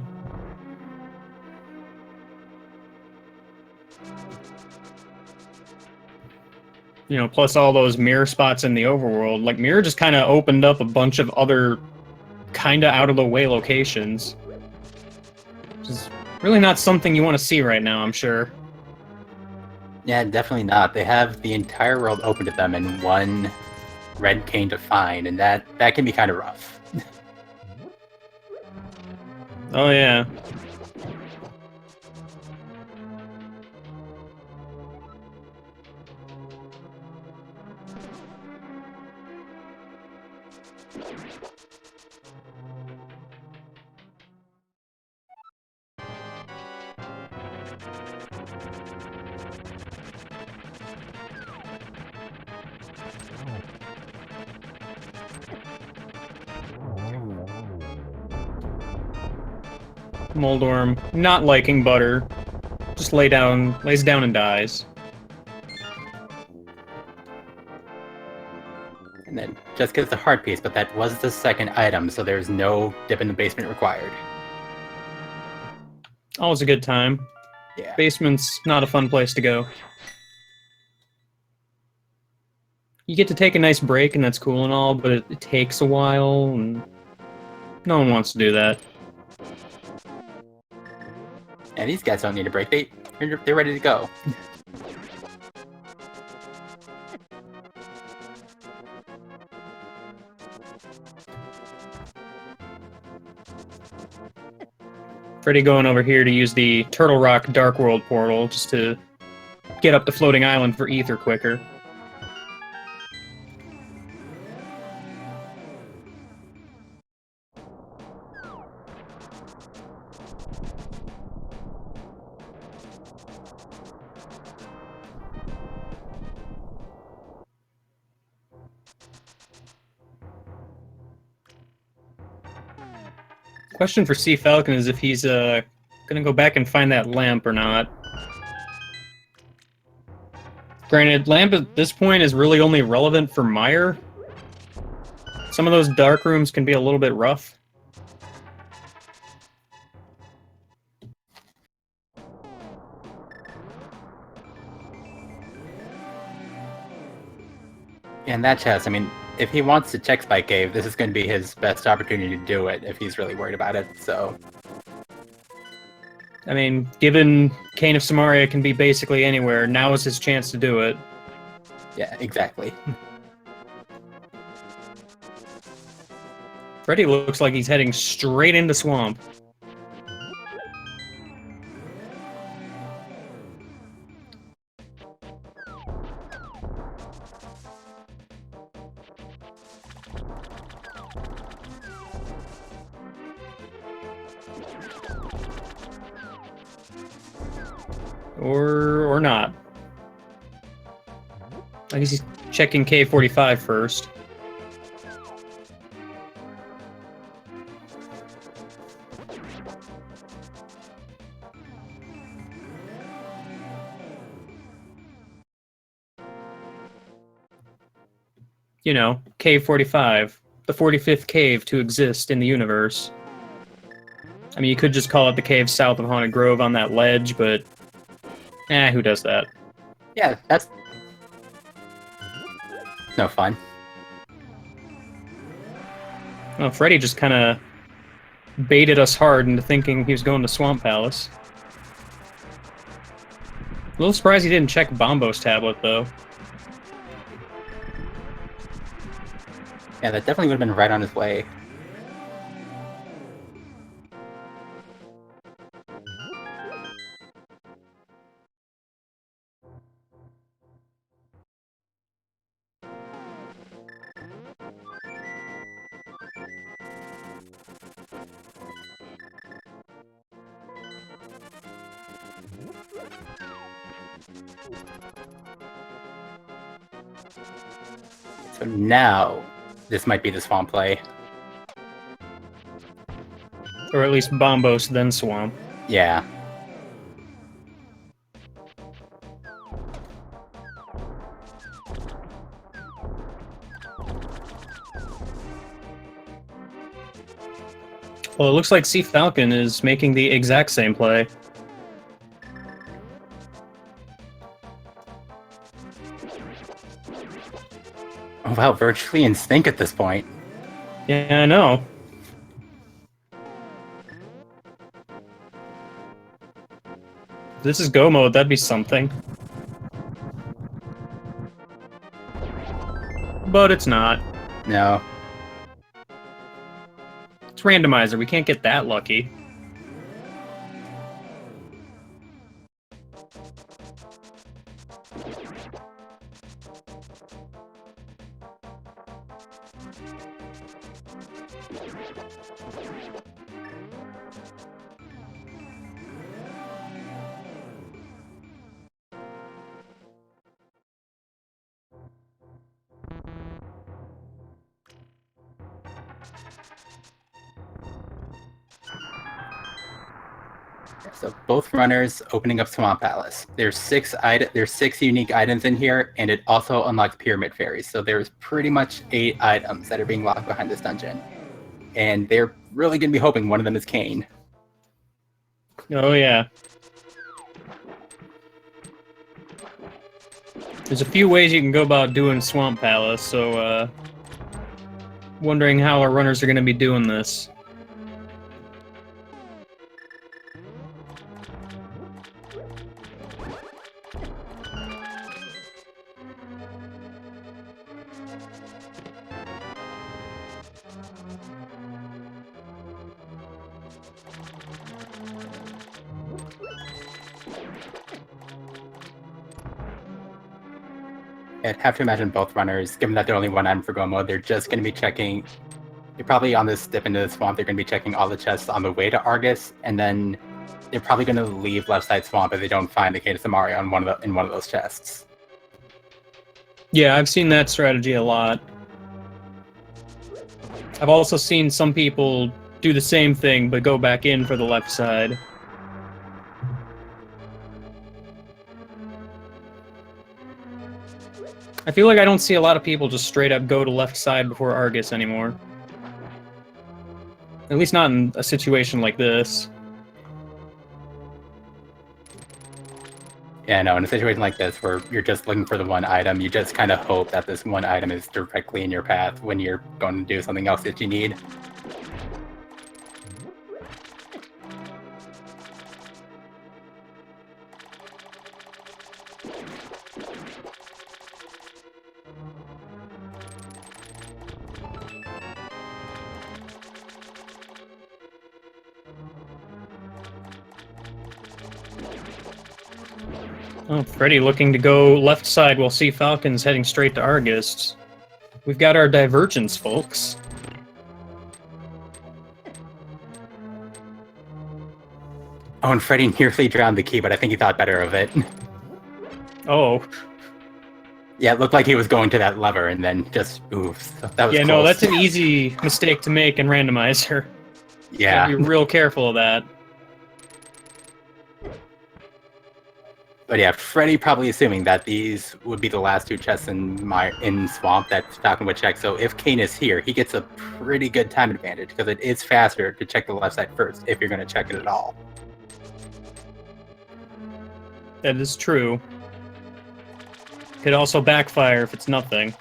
You know, plus all those mirror spots in the overworld. Like, Mirror just kind of opened up a bunch of other kind of out-of-the-way locations. Which is really not something you want to see right now, I'm sure. Yeah, definitely not. They have the entire world open to them and one red cane to find, and that can be kind of rough. Oh, yeah. Moldorm, not liking butter, just lays down and dies. And then just gets the heart piece, but that was the second item, so there's no dip in the basement required. Always a good time. Yeah. Basement's not a fun place to go. You get to take a nice break, and that's cool and all, but it takes a while, and no one wants to do that. And these guys don't need a break. They're ready to go. Freddeh going over here to use the Turtle Rock Dark World portal just to get up the floating island for ether quicker. Question for Cfalcon is if he's gonna go back and find that lamp or not. Granted, lamp at this point is really only relevant for Meyer. Some of those dark rooms can be a little bit rough. And that chest, I mean, if he wants to check Spike Cave, this is going to be his best opportunity to do it if he's really worried about it, so... I mean, given Cane of Samaria can be basically anywhere, now is his chance to do it. Yeah, exactly. Freddeh looks like he's heading straight into Swamp. Or not. I guess he's checking K45 first. You know, Cave 45, the 45th cave to exist in the universe. I mean, you could just call it the cave south of Haunted Grove on that ledge, but... who does that? Yeah, that's... no fun. Well, Freddeh just kind of baited us hard into thinking he was going to Swamp Palace. A little surprised he didn't check Bombo's tablet, though. Yeah, that definitely would have been right on his way. So now, this might be the swamp play. Or at least Bombos, then Swamp. Yeah. Well, it looks like Cfalcon is making the exact same play. Oh, wow, virtually in sync at this point. Yeah, I know. If this is go mode, that'd be something. But it's not. No. It's Randomizer, we can't get that lucky. So both runners opening up Swamp Palace. There's six unique items in here, and it also unlocks Pyramid Fairies. So there's pretty much 8 items that are being locked behind this dungeon. And they're really going to be hoping one of them is Kane. Oh, yeah. There's a few ways you can go about doing Swamp Palace, so, wondering how our runners are going to be doing this. I'd have to imagine both runners, given that they're only one item for go mode, they're just going to be checking. They're probably on this dip into the swamp. They're going to be checking all the chests on the way to Argus, and then they're probably going to leave left side swamp if they don't find the Cadus Amaria in one of those chests. Yeah, I've seen that strategy a lot. I've also seen some people do the same thing, but go back in for the left side. I feel like I don't see a lot of people just straight up go to left side before Argus anymore. At least not in a situation like this. Yeah, no, in a situation like this where you're just looking for the one item, you just kind of hope that this one item is directly in your path when you're going to do something else that you need. Oh, Freddeh looking to go left side while Cfalcon's heading straight to Argus. We've got our divergence, folks. Oh, and Freddeh nearly drowned the key, but I think he thought better of it. Oh. Yeah, it looked like he was going to that lever and then just, oof. That was Yeah, close. no, that's an easy mistake to make in Randomizer. Yeah. Gotta be real careful of that. But yeah, Freddeh probably assuming that these would be the last 2 chests in Swamp that Falcon would check. So if Kane is here, he gets a pretty good time advantage because it is faster to check the left side first if you're going to check it at all. That is true. Could also backfire if it's nothing.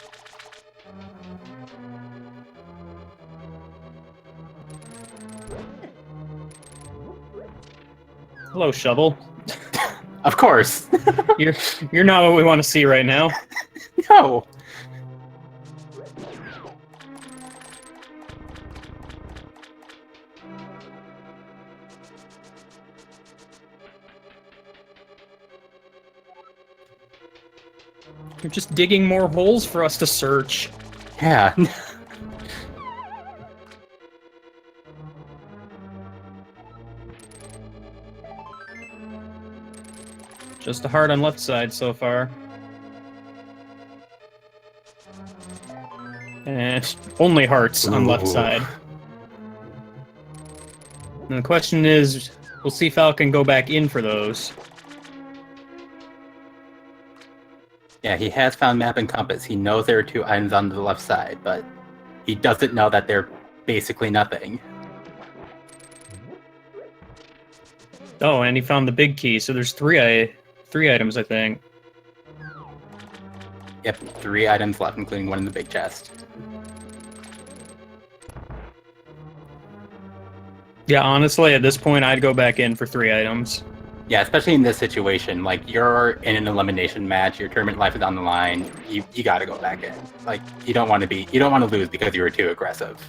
Hello, Shovel. Of course. You're not what we want to see right now. No. You're just digging more holes for us to search. Yeah. Just a heart on left side so far. And only hearts on left Ooh. side. And the question is, will Cfalcon go back in for those? Yeah, he has found map and compass. He knows there are 2 items on the left side, but he doesn't know that they're basically nothing. Oh, and he found the big key, so there's three items, I think. Yep, 3 items left, including one in the big chest. Yeah, honestly, at this point, I'd go back in for 3 items. Yeah, especially in this situation, like, you're in an elimination match, your tournament life is on the line, you gotta go back in. Like, you don't want to lose because you were too aggressive.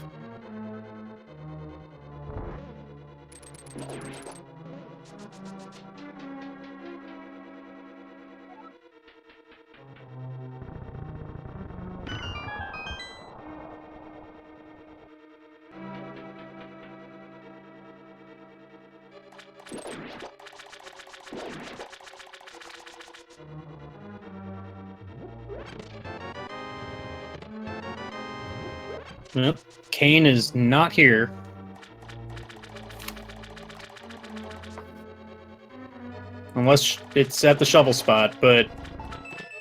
Yep. Kane is not here. Unless it's at the shovel spot, but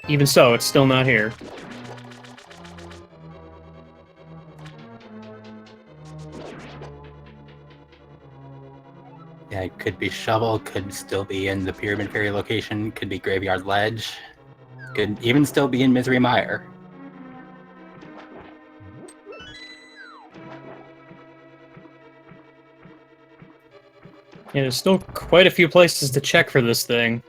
even so, it's still not here. Yeah, it could be shovel, could still be in the Pyramid Fairy location, could be Graveyard Ledge, could even still be in Misery Mire. Yeah, there's still quite a few places to check for this thing.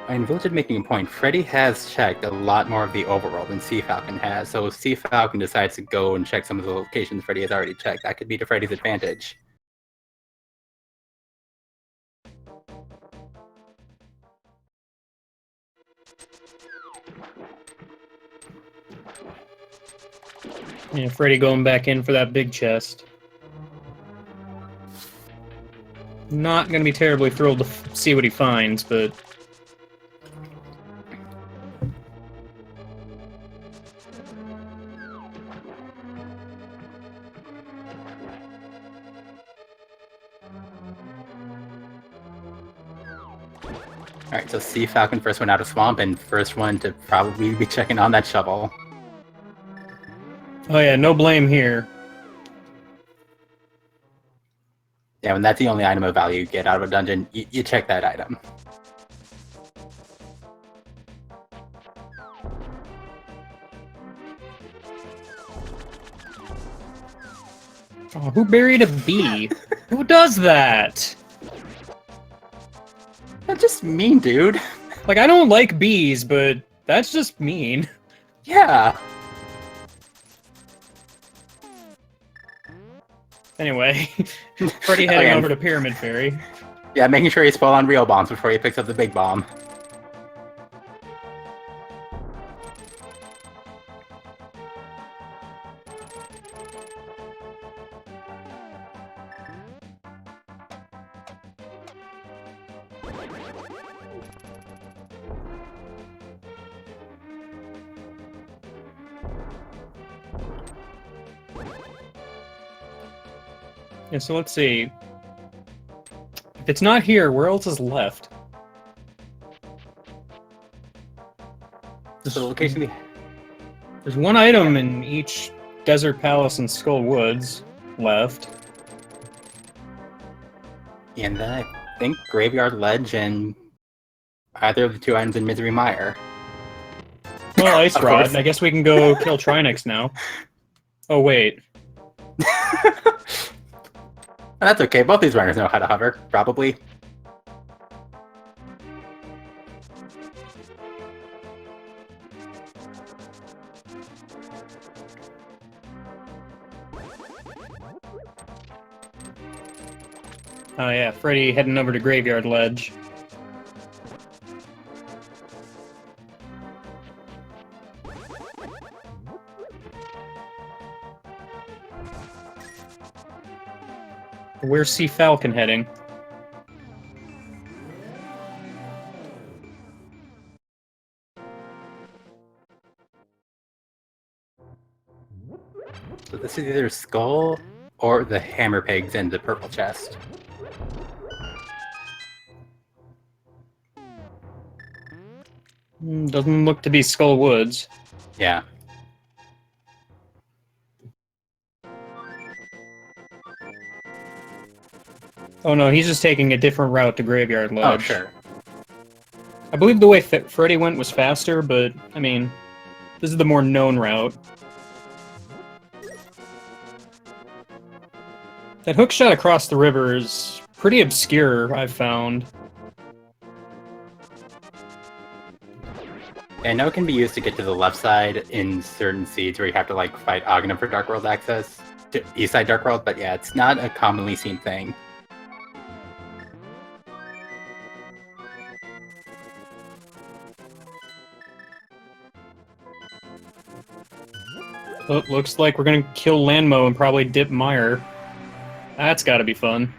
And Village making a point, Freddeh has checked a lot more of the overworld than Cfalcon has, so if Cfalcon decides to go and check some of the locations Freddeh has already checked, that could be to Freddeh's advantage. Yeah, Freddeh going back in for that big chest. Not going to be terribly thrilled to see what he finds, but... Alright, so Cfalcon first one out of Swamp, and first one to probably be checking on that shovel. Oh yeah, no blame here. Yeah, when that's the only item of value you get out of a dungeon, you check that item. Oh, who buried a bee? Who does that? That's just mean, dude. Like, I don't like bees, but that's just mean. Yeah. Anyway, Freddeh heading over to Pyramid Fairy. Yeah, making sure he's full on real bombs before he picks up the big bomb. Yeah, so let's see. If it's not here, where else is left? So the location... There's one item in each Desert Palace and Skull Woods left. And then I think Graveyard Ledge and either of the 2 items in Misery Mire. Well, Ice Of Rod. course. I guess we can go kill Trinix now. Oh, wait. That's okay, both these runners know how to hover, probably. Oh yeah, Freddie heading over to Graveyard Ledge. Where's Cfalcon heading? So this is either Skull or the Hammer Pigs in the purple chest. Doesn't look to be Skull Woods. Yeah. Oh no, he's just taking a different route to Graveyard Ledge. Oh, sure. I believe the way Freddie went was faster, but, I mean, this is the more known route. That hook shot across the river is pretty obscure, I've found. I know it can be used to get to the left side in certain seeds where you have to like fight Aghanim for Dark World access to East Side Dark World, but yeah, it's not a commonly seen thing. Oh, looks like we're gonna kill Landmo and probably dip Meyer. That's gotta be fun.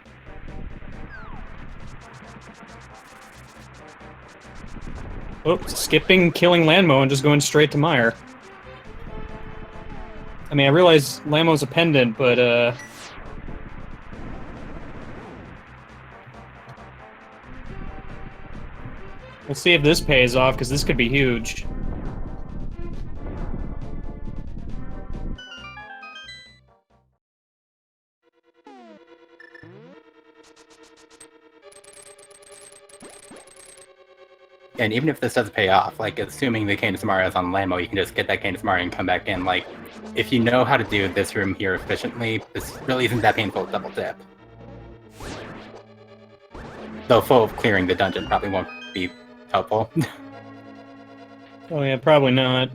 Oh, skipping killing Landmo and just going straight to Meyer. I mean, I realize Landmo's a pendant, but, we'll see if this pays off, because this could be huge. And even if this does pay off, like assuming the Canis Mario is on Landmo, you can just get that Canis Mario and come back in. Like, if you know how to do this room here efficiently, this really isn't that painful to double dip. Though full of clearing the dungeon probably won't be helpful. Oh yeah, probably not.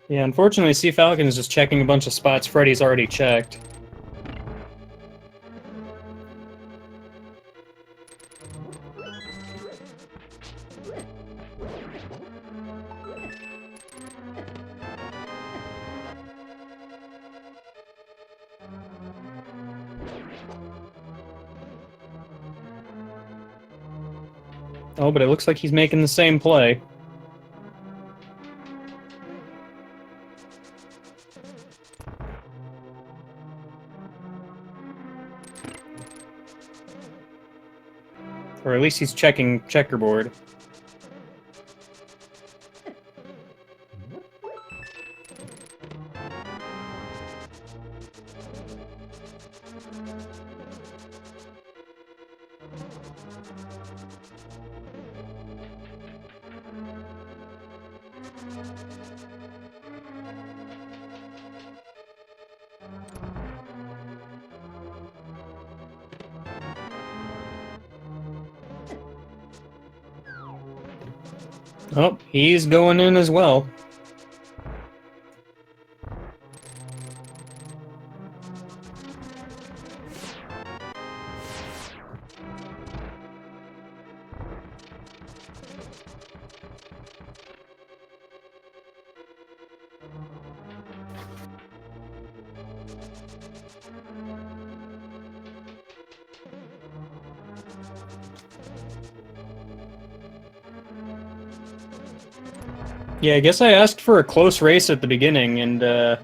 Yeah, unfortunately, Cfalcon is just checking a bunch of spots Freddy's already checked. Oh, but it looks like he's making the same play. Or at least he's checking checkerboard. Oh, he's going in as well. Yeah, I guess I asked for a close race at the beginning, and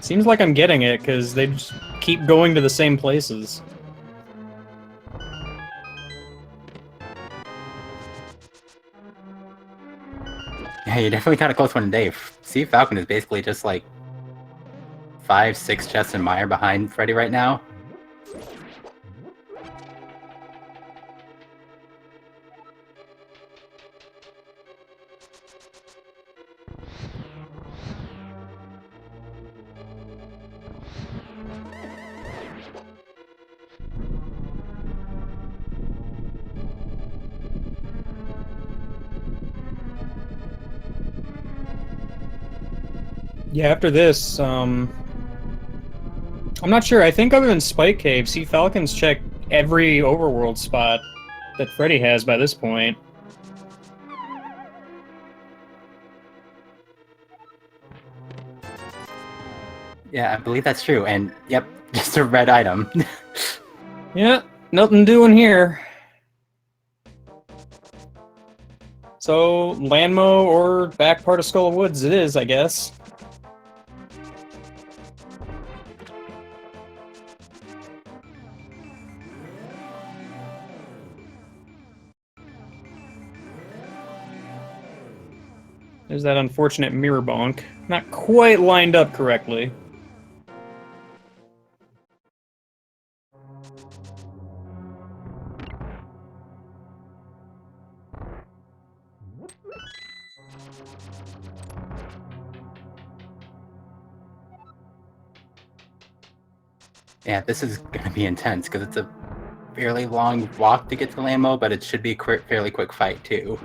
seems like I'm getting it, because they just keep going to the same places. Yeah, you definitely got a close one today. Cfalcon is basically just like 5-6 chests and Meyer behind Freddie right now. Yeah, after this, I'm not sure. I think other than Spike Cave, Cfalcon's checked every overworld spot that Freddeh has by this point. Yeah, I believe that's true. And yep, just a red item. Yeah, nothing doing here. So, Landmo or back part of Skull of Woods it is, I guess. There's that unfortunate mirror bonk. Not quite lined up correctly. Yeah, this is going to be intense because it's a fairly long walk to get to Landmo, but it should be a fairly quick fight too.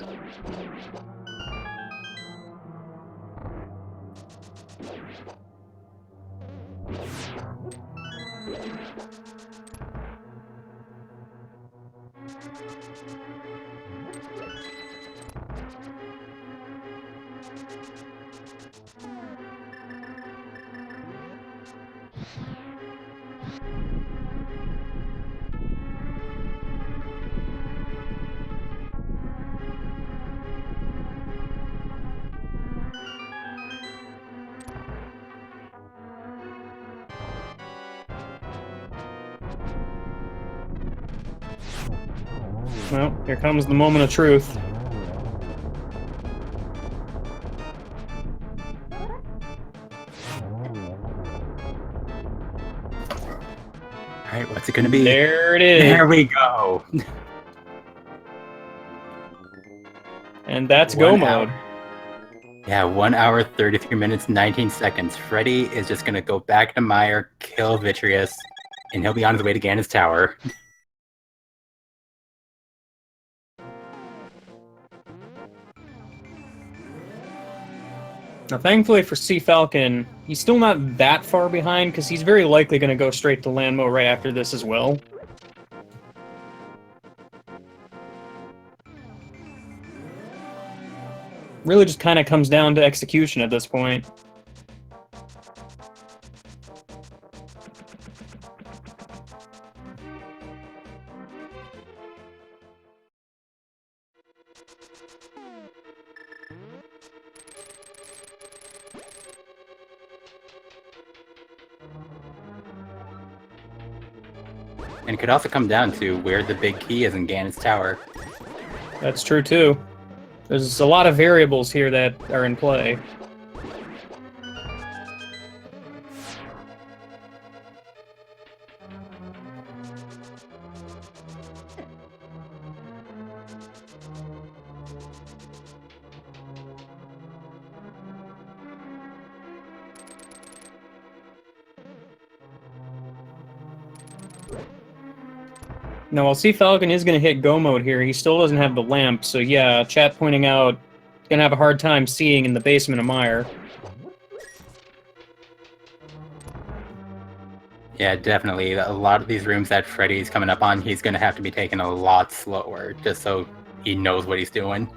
Well, here comes the moment of truth. Alright, what's it going to be? There it is. There we go. And that's go mode. Yeah, 1 hour, 33 minutes, 19 seconds. Freddeh is just going to go back to Mire, kill Vitreous, and he'll be on his way to Ganon's Tower. Now, thankfully for Cfalcon, he's still not that far behind, because he's very likely going to go straight to Landmo right after this as well. Really just kind of comes down to execution at this point. And it could also come down to where the big key is in Ganon's Tower. That's true, too. There's a lot of variables here that are in play. Now, while Cfalcon is going to hit go mode here, he still doesn't have the lamp, so yeah, chat pointing out, going to have a hard time seeing in the basement of Mire. Yeah, definitely. A lot of these rooms that Freddie's coming up on, he's going to have to be taking a lot slower, just so he knows what he's doing.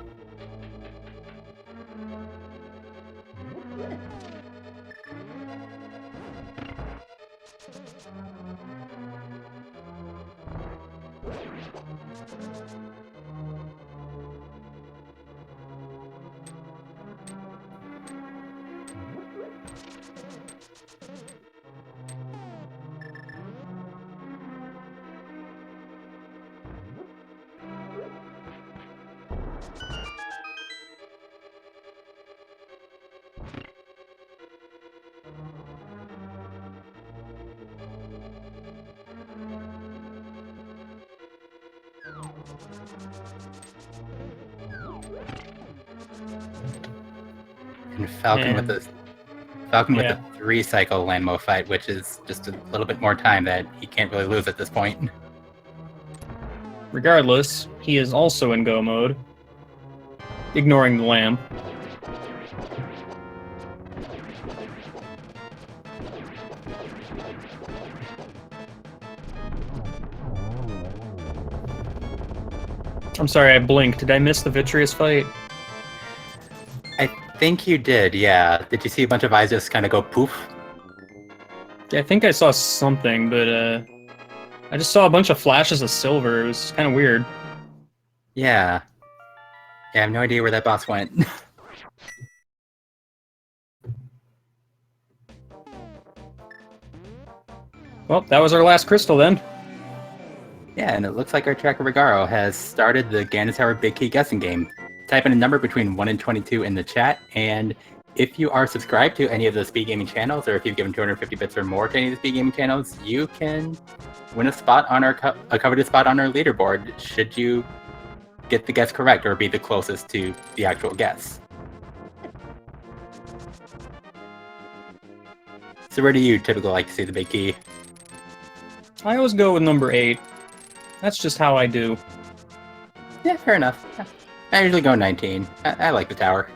And Falcon with the 3-cycle Landmo fight, which is just a little bit more time that he can't really lose at this point. Regardless, he is also in go mode, ignoring the lamp. I'm sorry, I blinked. Did I miss the Vitreous fight? I think you did, yeah. Did you see a bunch of eyes just kind of go poof? Yeah, I think I saw something, but I just saw a bunch of flashes of silver. It was kind of weird. Yeah. Yeah, I have no idea where that boss went. Well, that was our last crystal then. Yeah, and it looks like our tracker Regaro has started the Ganon Tower Big Key guessing game. Type in a number between 1 and 22 in the chat, and if you are subscribed to any of the speed gaming channels, or if you've given 250 bits or more to any of the speed gaming channels, you can win a spot on a coveted spot on our leaderboard should you get the guess correct or be the closest to the actual guess. So where do you typically like to see the big key? I always go with number 8. That's just how I do. Yeah, fair enough. I usually go 19. I like the tower.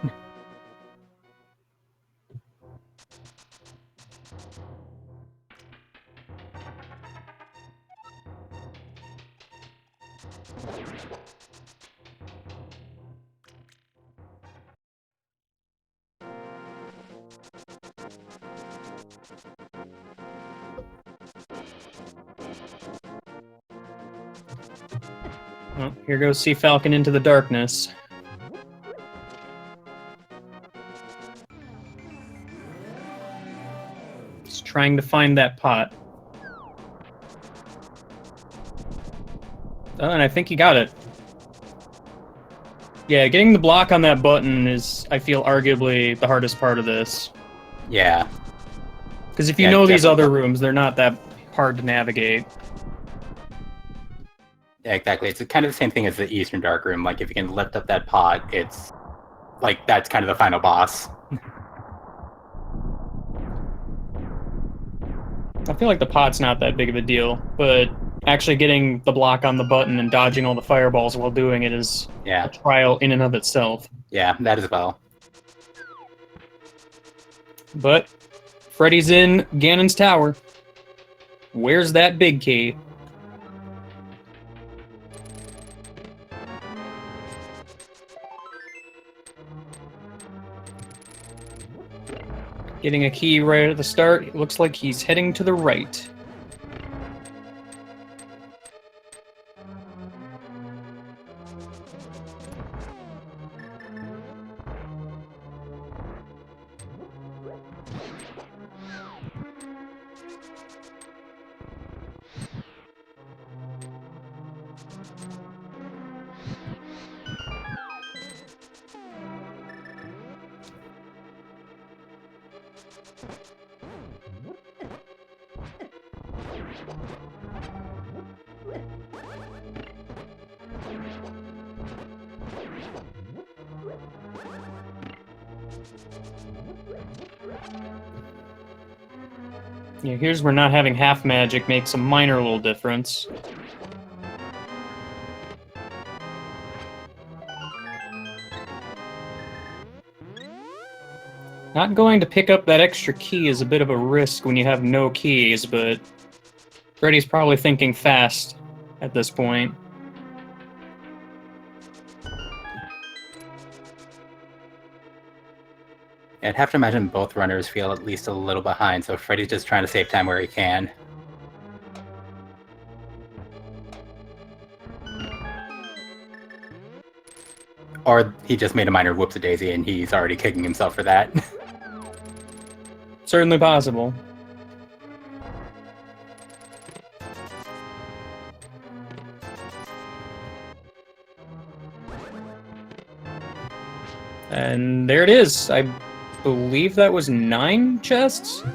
Well, here goes Cfalcon into the darkness. He's trying to find that pot. Oh, and I think he got it. Yeah, getting the block on that button is, I feel, arguably the hardest part of this. Yeah. Because if you know these other rooms, they're not that hard to navigate. Yeah, exactly. It's kind of the same thing as the Eastern Dark Room. Like, if you can lift up that pot, it's like that's kind of the final boss. I feel like the pot's not that big of a deal, but actually getting the block on the button and dodging all the fireballs while doing it is a trial in and of itself. Yeah, that as well. But Freddy's in Ganon's tower. Where's that big key? Getting a key right at the start. It looks like he's heading to the right. Yeah, here's where not having half magic makes a minor little difference. Not going to pick up that extra key is a bit of a risk when you have no keys, but Freddy's probably thinking fast at this point. I'd have to imagine both runners feel at least a little behind, so Freddy's just trying to save time where he can. Or he just made a minor whoops-a-daisy and he's already kicking himself for that. Certainly possible. And there it is. I believe that was 9 chests? I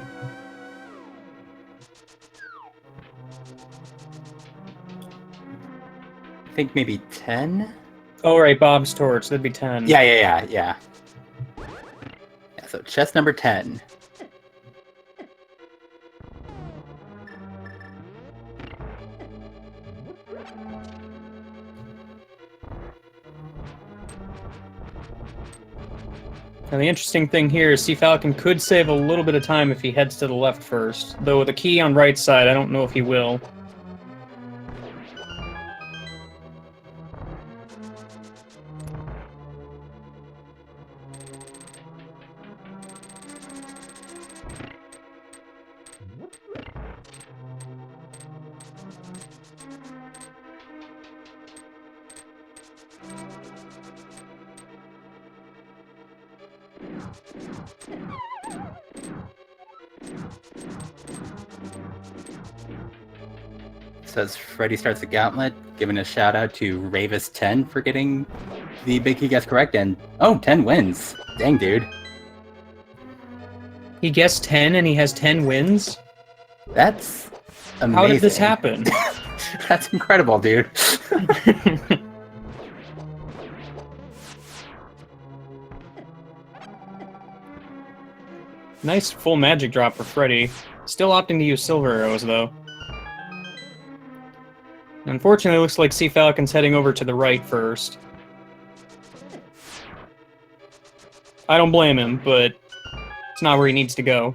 think maybe 10? Oh, right, Bob's torch. That'd be 10. Yeah, so chest number 10. Now the interesting thing here is Cfalcon could save a little bit of time if he heads to the left first, though with the key on right side, I don't know if he will. So as Freddie starts the gauntlet, giving a shout out to Ravis10 for getting the big key guess correct, and 10 wins. Dang, dude. He guessed 10 and he has 10 wins? That's amazing. How did this happen? That's incredible, dude. Nice full magic drop for Freddie. Still opting to use silver arrows, though. Unfortunately, it looks like Cfalcon's heading over to the right first. I don't blame him, but it's not where he needs to go.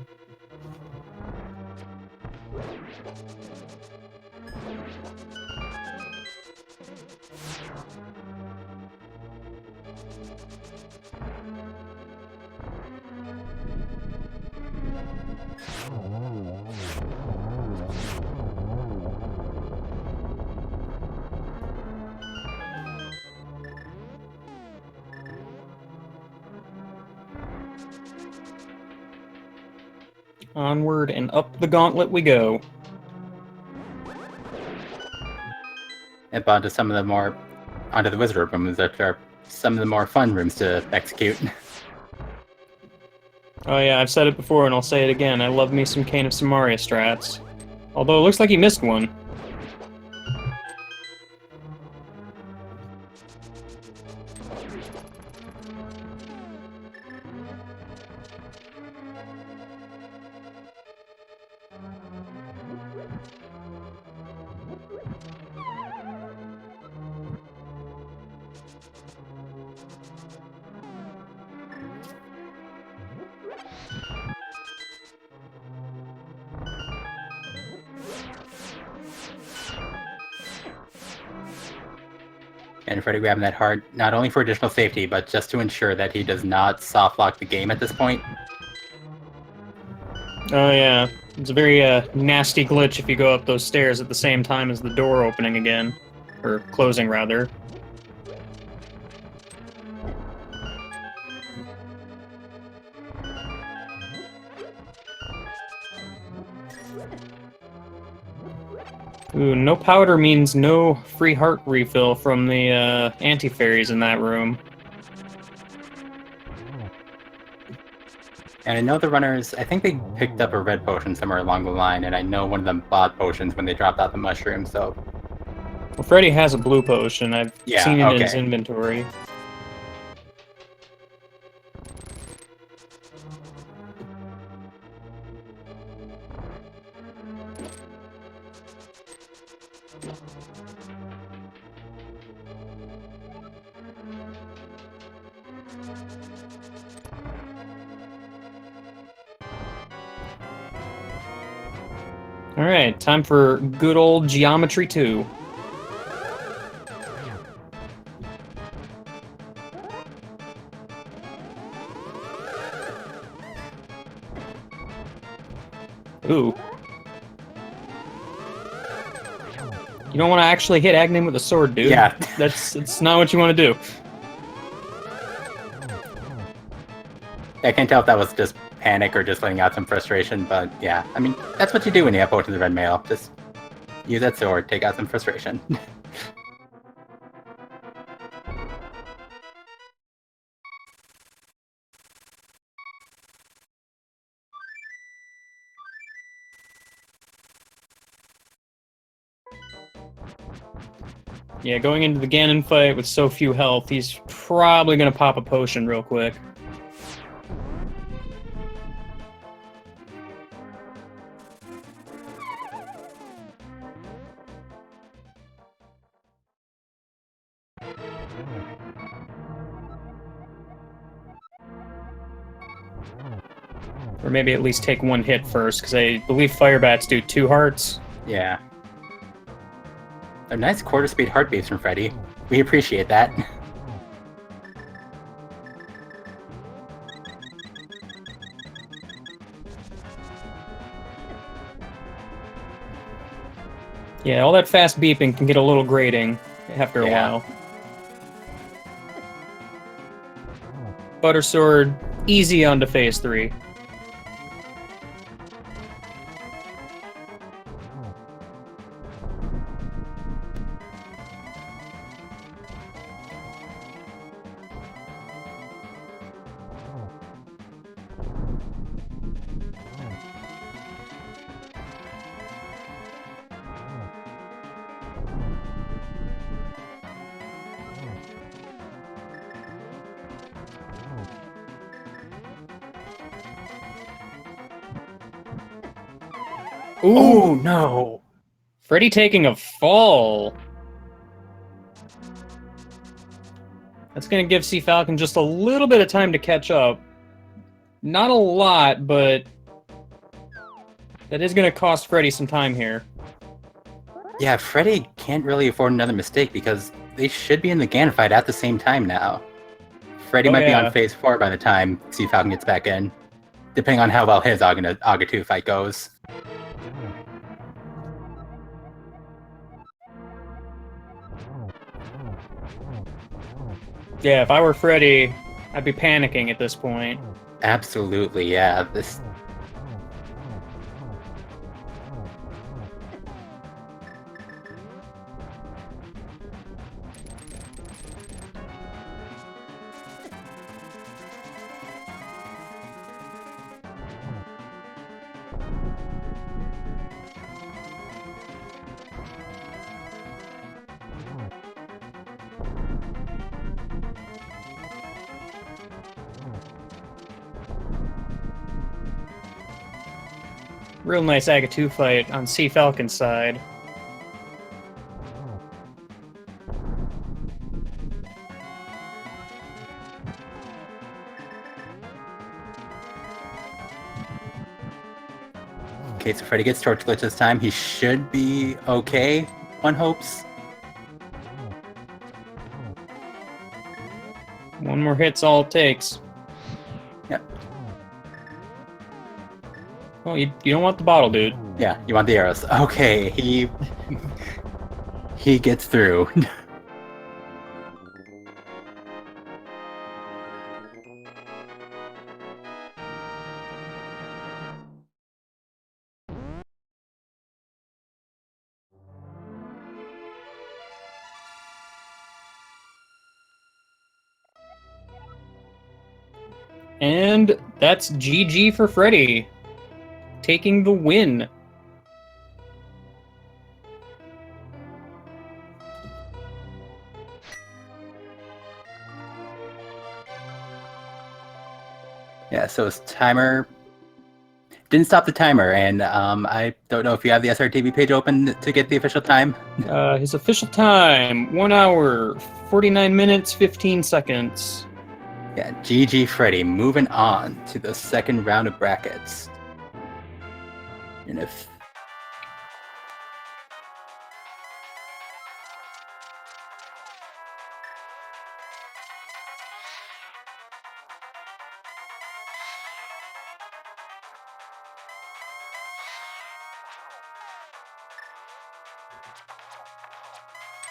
Onward and up the gauntlet we go. And onto the wizard rooms that are some of the more fun rooms to execute. Oh yeah, I've said it before and I'll say it again. I love me some Kane of Samaria strats. Although it looks like he missed one. And Freddie grabbing that heart, not only for additional safety, but just to ensure that he does not soft lock the game at this point. Oh yeah, it's a very nasty glitch if you go up those stairs at the same time as the door opening again. Or closing, rather. Ooh, no powder means no free heart refill from the anti-fairies in that room. And I know the runners, I think they picked up a red potion somewhere along the line, and I know one of them bought potions when they dropped out the mushroom, so... Well, Freddie has a blue potion. I've seen it in his okay. inventory. Alright, time for good old Geometry 2. Ooh. You don't want to actually hit Agnin with a sword, dude. Yeah. It's not what you want to do. I can't tell if that was just panic or just letting out some frustration, but yeah. I mean, that's what you do when you have potions of red mail. Just use that sword, take out some frustration. Yeah, going into the Ganon fight with so few health, he's probably gonna pop a potion real quick. Or maybe at least take one hit first, because I believe fire bats do 2 hearts. Yeah. A nice quarter-speed heartbeats from Freddeh. We appreciate that. Yeah, all that fast beeping can get a little grating after a Yeah. while. Butter Sword, easy onto phase 3. Ooh, Oh, no! Freddeh taking a fall. That's going to give Cfalcon just a little bit of time to catch up. Not a lot, but that is going to cost Freddeh some time here. Yeah, Freddeh can't really afford another mistake because they should be in the Ganon fight at the same time now. Freddeh might be on phase 4 by the time Cfalcon gets back in, depending on how well his Auga 2 fight goes. Yeah, if I were Freddeh, I'd be panicking at this point. Absolutely, yeah. This. Real nice Aga 2 fight on Cfalcon's side. Okay, so Freddeh gets Torch Glitch this time. He should be okay, one hopes. One more hit's all it takes. Yep. Well, you don't want the bottle, dude. Yeah, you want the arrows. Okay, he gets through. And that's GG for Freddeh, taking the win. Yeah, so his timer didn't stop the timer, and I don't know if you have the SRTV page open to get the official time. His official time, 1 hour, 49 minutes, 15 seconds. Yeah, GG Freddeh, moving on to the second round of brackets. And if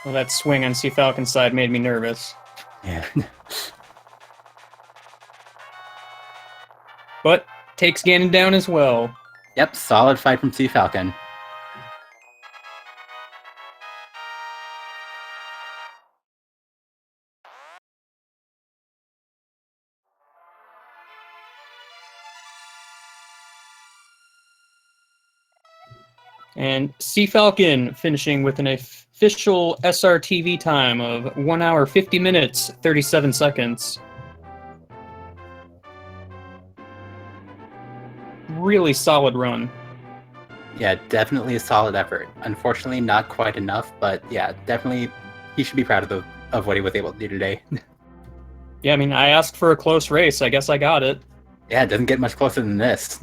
Well, that swing on Cfalcon's side made me nervous. yeah. But takes Ganon down as well. Yep, solid fight from Cfalcon. And Cfalcon finishing with an official SRTV time of 1 hour, 50 minutes, 37 seconds. Really solid run. Yeah, definitely a solid effort. Unfortunately, not quite enough, but yeah, definitely he should be proud of what he was able to do today. Yeah, I mean, I asked for a close race. I guess I got it. Yeah, it doesn't get much closer than this.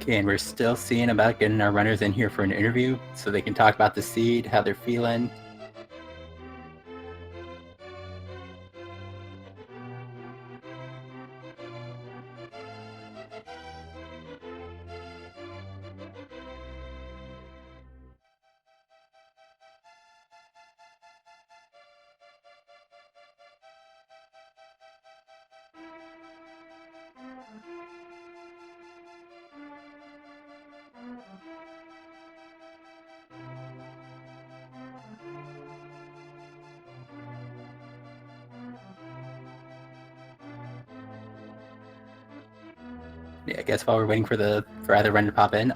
Okay, and we're still seeing about getting our runners in here for an interview so they can talk about the seed, how they're feeling. Yeah, I guess while we're waiting for either run to pop in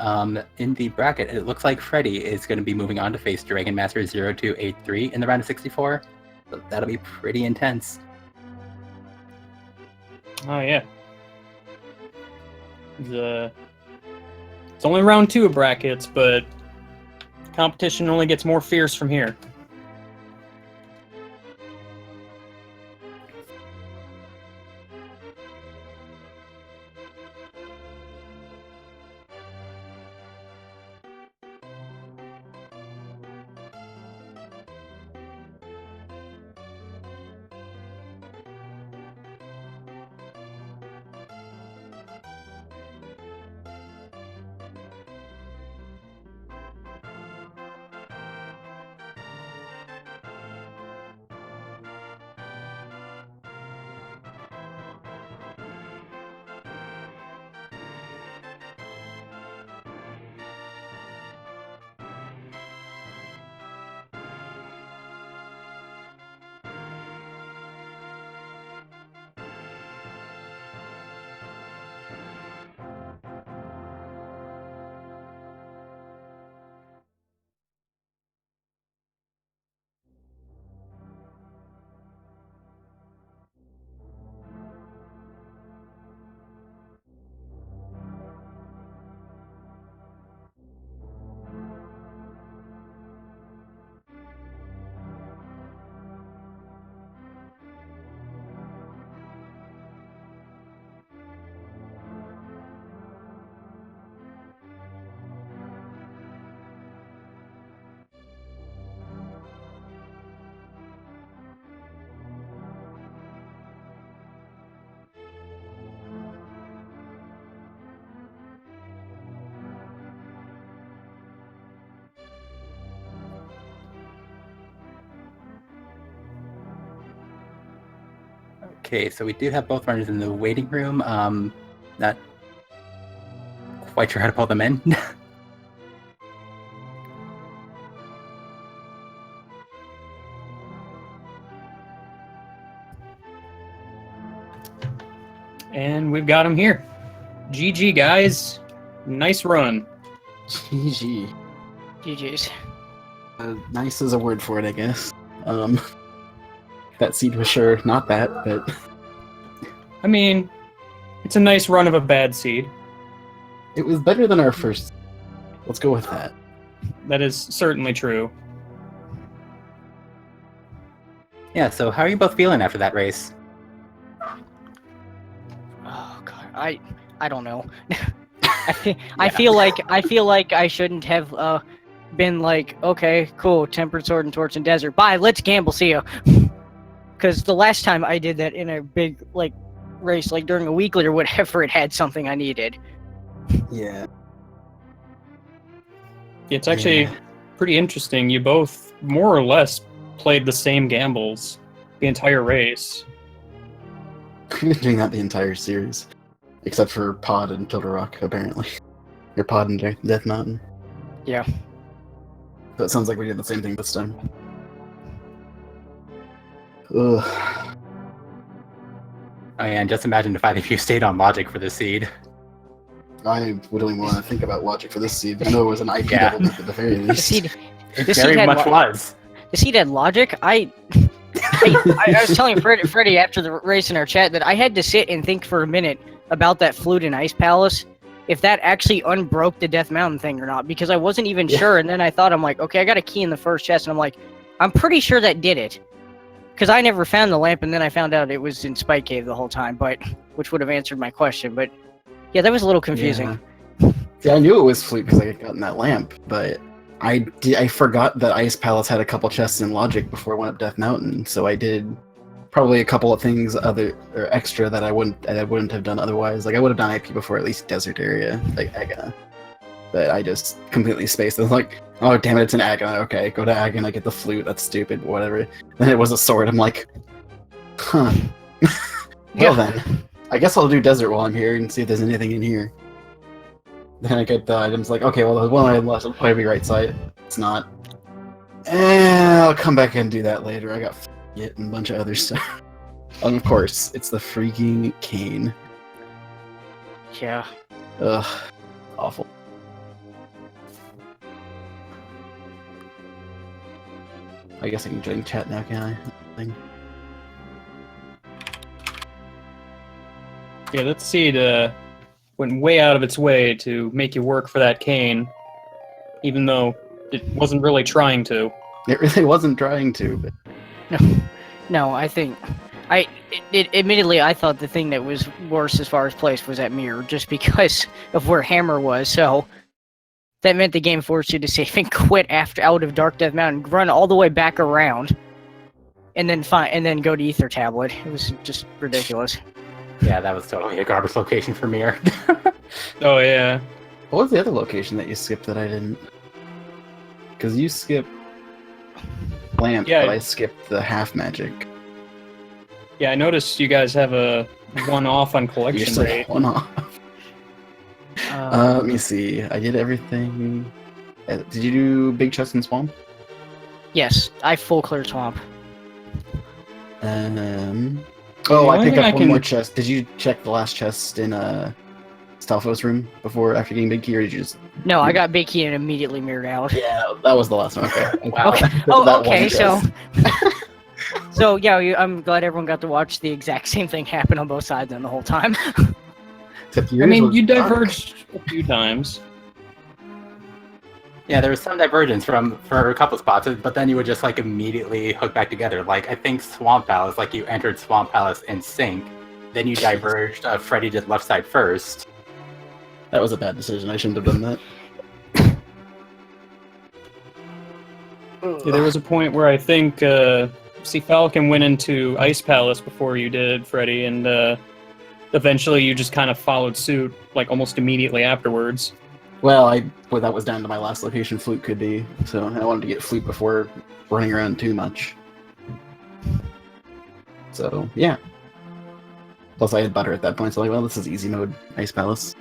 the bracket, it looks like Freddeh is going to be moving on to face Dragon Master 0283 in the round of 64. So that'll be pretty intense. Oh yeah. It's only round 2 of brackets, but competition only gets more fierce from here. Okay, so we do have both runners in the waiting room. Not quite sure how to pull them in. And we've got him here. GG, guys. Nice run. GG. GG's. Nice is a word for it, I guess. That seed was sure not that, but I mean, it's a nice run of a bad seed. it was better than our first. Let's go with that. That is certainly true. Yeah, so how are you both feeling after that race? Oh god, I don't know. I feel like I shouldn't have been like, okay, cool, tempered sword and torch and desert. Bye, let's gamble. See ya. Because the last time I did that in a big like race, like during a weekly or whatever, it had something I needed. Yeah. It's actually pretty interesting. You both more or less played the same gambles the entire race. We've been doing that the entire series. Except for Pod and Tilda Rock, apparently. Or Pod and Death Mountain. Yeah. So it sounds like we did the same thing this time. Ugh. Oh yeah, and just imagine if either of you stayed on logic for the seed. I wouldn't even want to think about logic for this seed. I know it was an IP Yeah. double dip at the very The least. seed, It The seed very had much was. the seed had logic. I was telling Freddie after the race in our chat that I had to sit and think for a minute about that flute in Ice Palace, if that actually unbroke the Death Mountain thing or not, because I wasn't even sure. And then I thought, I'm like, okay, I got a key in the first chest, and I'm like, I'm pretty sure that did it, because I never found the lamp, and then I found out it was in Spike Cave the whole time, but which would have answered my question. But yeah, that was a little confusing. Yeah. See, I knew it was flute because I had gotten that lamp, but I forgot that Ice Palace had a couple chests in logic before I went up Death Mountain, so I did probably a couple of things extra that I wouldn't have done otherwise. Like I would have done IP before at least desert area, like Agana. But I just completely spaced. I was like, oh damn it, it's an Agana. Okay, go to Agana, get the flute. That's stupid. Whatever. Then it was a sword. I'm like, huh. Well then, I guess I'll do desert while I'm here and see if there's anything in here. Then I get the items like, okay, well, there's one item left. It'll probably be right side. It's not. I'll come back and do that later. I got it and a bunch of other stuff. And of course, it's the freaking cane. Yeah. Ugh. Awful. I guess I can join chat now, can I? Yeah, that seed went way out of its way to make you work for that cane, even though it wasn't really trying to. It really wasn't trying to, but No, I think admittedly I thought the thing that was worse as far as place was that mirror, just because of where Hammer was. So that meant the game forced you to save and quit out of Dark Death Mountain, run all the way back around, and then go to Ether Tablet. It was just ridiculous. Yeah, that was totally a garbage location for Mir. Oh yeah. what was the other location that you skipped that I didn't? Because you skipped lamp, Yeah. but I skipped the half magic. Yeah, I noticed you guys have a one-off on You're collection still rate. one off. Let me see. I did everything. Did you do Big Chest and Swamp? Yes, I full clear swamp. Oh, I only picked thing up I one can- more chest. Did you check the last chest in Stalfo's room after getting Big Key, or did you just? No, I got Big Key and immediately mirrored out. Yeah, that was the last one. Okay. Wow. Okay. That Oh, one okay. So, chest. so yeah, I'm glad everyone got to watch the exact same thing happen on both sides then the whole time. Except I yours mean, was you dark. diverged a few times. Yeah, there was some divergence for a couple spots, but then you would just like immediately hook back together. Like I think Swamp Palace, like you entered Swamp Palace in sync, then you diverged. Freddie did left side first. That was a bad decision. I shouldn't have done that. Yeah, there was a point where I think Cfalcon went into Ice Palace before you did, Freddie, and eventually you just kind of followed suit, like almost immediately afterwards. Well, that was down to my last location. Flute could be, so I wanted to get Flute before running around too much. So yeah. Plus, I had butter at that point, so like, well, this is easy mode, Ice Palace,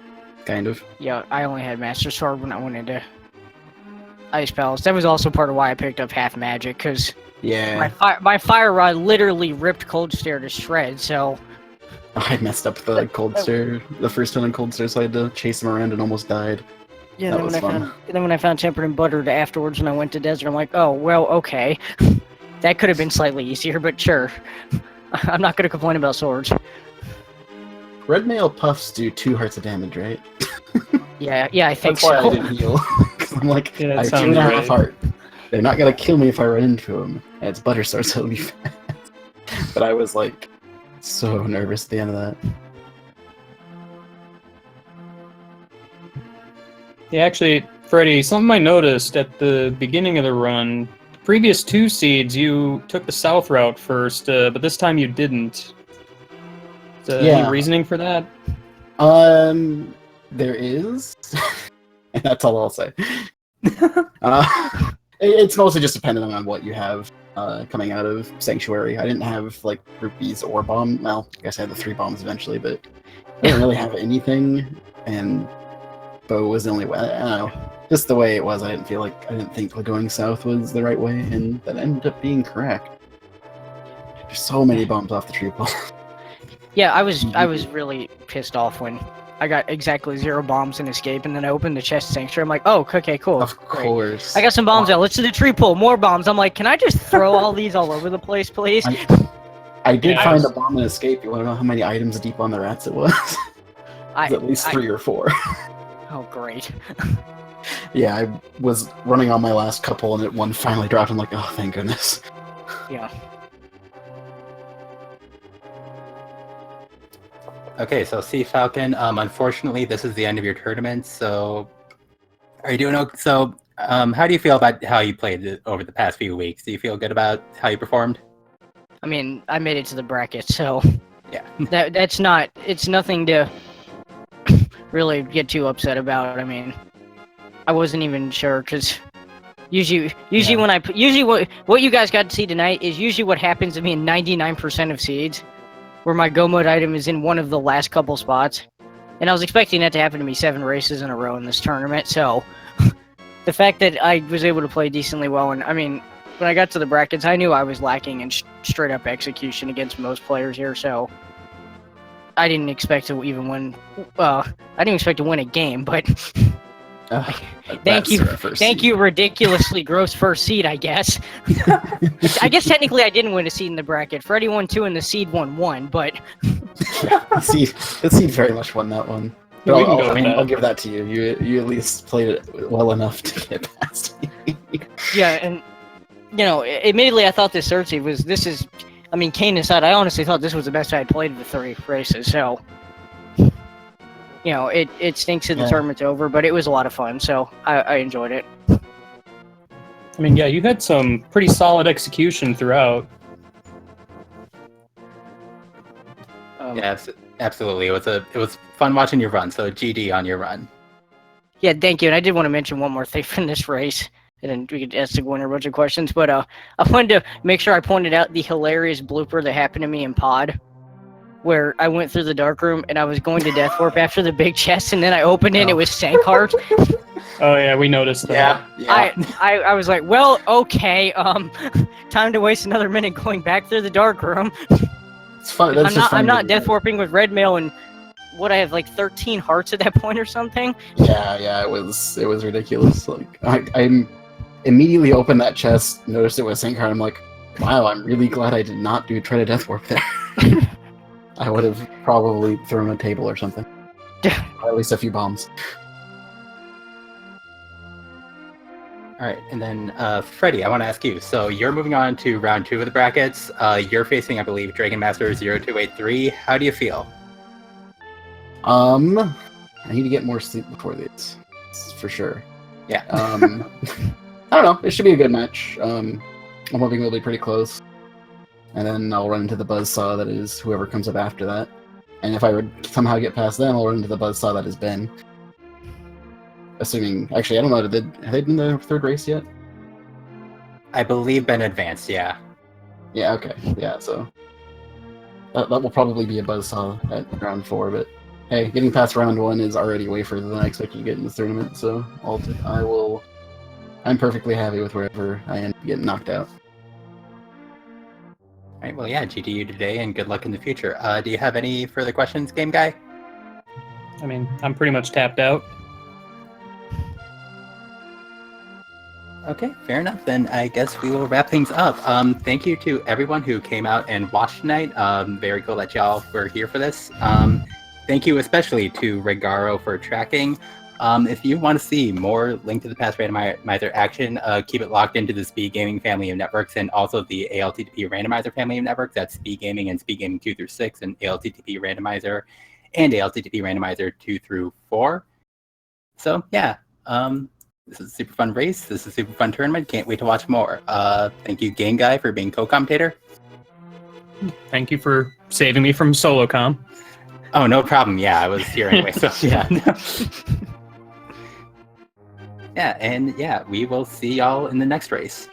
kind of. Yeah, I only had Master Sword when I went into Ice Palace. That was also part of why I picked up half magic, because Yeah, my fire rod literally ripped Cold Stare to shreds. So I messed up the cold stare, the first time in cold stare, so I had to chase him around and almost died. yeah, That then was when fun. then when I found tempered and buttered afterwards, when I went to desert, I'm like, oh well, okay, that could have been slightly easier, but sure, I'm not gonna complain about swords. Red mail puffs do 2 hearts of damage, right? Yeah, I think That's why I so. didn't heal. Because I'm like, Yeah, that I have sounds 2.5 right. heart. They're not gonna kill me if I run into them. And it's butter sword, so it'll be fast. But I was like, so nervous at the end of that. Yeah, actually, Freddie, something I noticed at the beginning of the run, previous 2 seeds, you took the south route first, but this time you didn't. Any Yeah. reasoning for that? There is. And that's all I'll say. It's mostly just dependent on what you have coming out of Sanctuary. I didn't have like rupees or bomb. Well, I guess I had the 3 bombs eventually, but I didn't really have anything. And bow was the only way. I don't know. Just the way it was, I didn't think going south was the right way, and that ended up being correct. There's so many bombs off the tree pole. Yeah, I was really pissed off when I got exactly 0 bombs in escape, and then I opened the chest sanctuary. I'm like, oh, okay, cool. Of course. I got some bombs out. Let's do the tree pull. More bombs. I'm like, can I just throw all these all over the place, please? I did find a bomb in escape. You want to know how many items deep on the rats it was? It was at least 3 or 4. Oh, great. Yeah, I was running on my last couple, and one finally dropped. I'm like, oh, thank goodness. Yeah. Okay, so Cfalcon, unfortunately, this is the end of your tournament, so are you doing okay? So, how do you feel about how you played over the past few weeks? Do you feel good about how you performed? I mean, I made it to the bracket, so Yeah. it's nothing to really get too upset about. I mean, I wasn't even sure, because usually what you guys got to see tonight is usually what happens to me in 99% of seeds, where my go mode item is in one of the last couple spots. And I was expecting that to happen to me 7 races in a row in this tournament, so the fact that I was able to play decently well, and I mean, when I got to the brackets, I knew I was lacking in straight up execution against most players here, so I didn't expect to even win. I didn't expect to win a game, but thank you, ridiculously gross first seed, I guess. I guess technically I didn't win a seed in the bracket. Freddie won 2 and the seed won 1, but The seed very much won that one. Yeah, But we can go with that. I'll give that to you. You at least played it well enough to get past me. yeah, and admittedly, I thought this third seed I mean, Kane aside, I honestly thought this was the best I had played of the 3 races, so it stinks that the tournament's over, but it was a lot of fun, so I enjoyed it. I mean, yeah, you had some pretty solid execution throughout. Yeah, absolutely. It was fun watching your run, so GD on your run. Yeah, thank you, and I did want to mention one more thing from this race, and then we could ask the winner a bunch of questions, but I wanted to make sure I pointed out the hilarious blooper that happened to me in Pod, where I went through the dark room and I was going to Death Warp after the big chest, and then I opened it and it was Sankheart. Oh yeah, we noticed that. Yeah. I was like, well, okay, time to waste another minute going back through the dark room. It's fun. I'm not Death Warping with red mail, and what, I have like 13 hearts at that point or something. Yeah, it was ridiculous. Like I immediately opened that chest, noticed it was Sankheart. I'm like, wow, I'm really glad I did not try to Death Warp there. I would have probably thrown a table or something. Or at least a few bombs. All right, and then Freddie, I want to ask you. So you're moving on to round 2 of the brackets. You're facing, I believe, Dragon Master 0283. How do you feel? I need to get more sleep before this, for sure. Yeah. I don't know. It should be a good match. I'm hoping it'll be pretty close. And then I'll run into the buzzsaw that is whoever comes up after that. And if I would somehow get past them, I'll run into the buzzsaw that is Ben. Assuming, actually, I don't know, have they been the 3rd race yet? I believe Ben advanced, yeah. Yeah, okay. Yeah, so that will probably be a buzzsaw at round 4, but hey, getting past round 1 is already way further than I expected to get in this tournament, so I'm perfectly happy with wherever I end up getting knocked out. All right, well, yeah, GDU today, and good luck in the future. Do you have any further questions, game guy? I mean, I'm pretty much tapped out. Okay, fair enough. Then I guess we will wrap things up. Thank you to everyone who came out and watched tonight. Very cool that y'all were here for this. Thank you especially to Regaro for tracking. If you want to see more Link to the Past Randomizer action, keep it locked into the Speed Gaming family of networks and also the ALTTP Randomizer family of networks. That's Speed Gaming and Speed Gaming 2 through 6 and ALTTP Randomizer and ALTTP Randomizer 2 through 4. So yeah, This is a super fun race. This is a super fun tournament. Can't wait to watch more. Thank you, Game Guy, for being co-commentator. Thank you for saving me from solo com. Oh, no problem. Yeah, I was here anyway. So yeah. Yeah, and yeah, we will see y'all in the next race.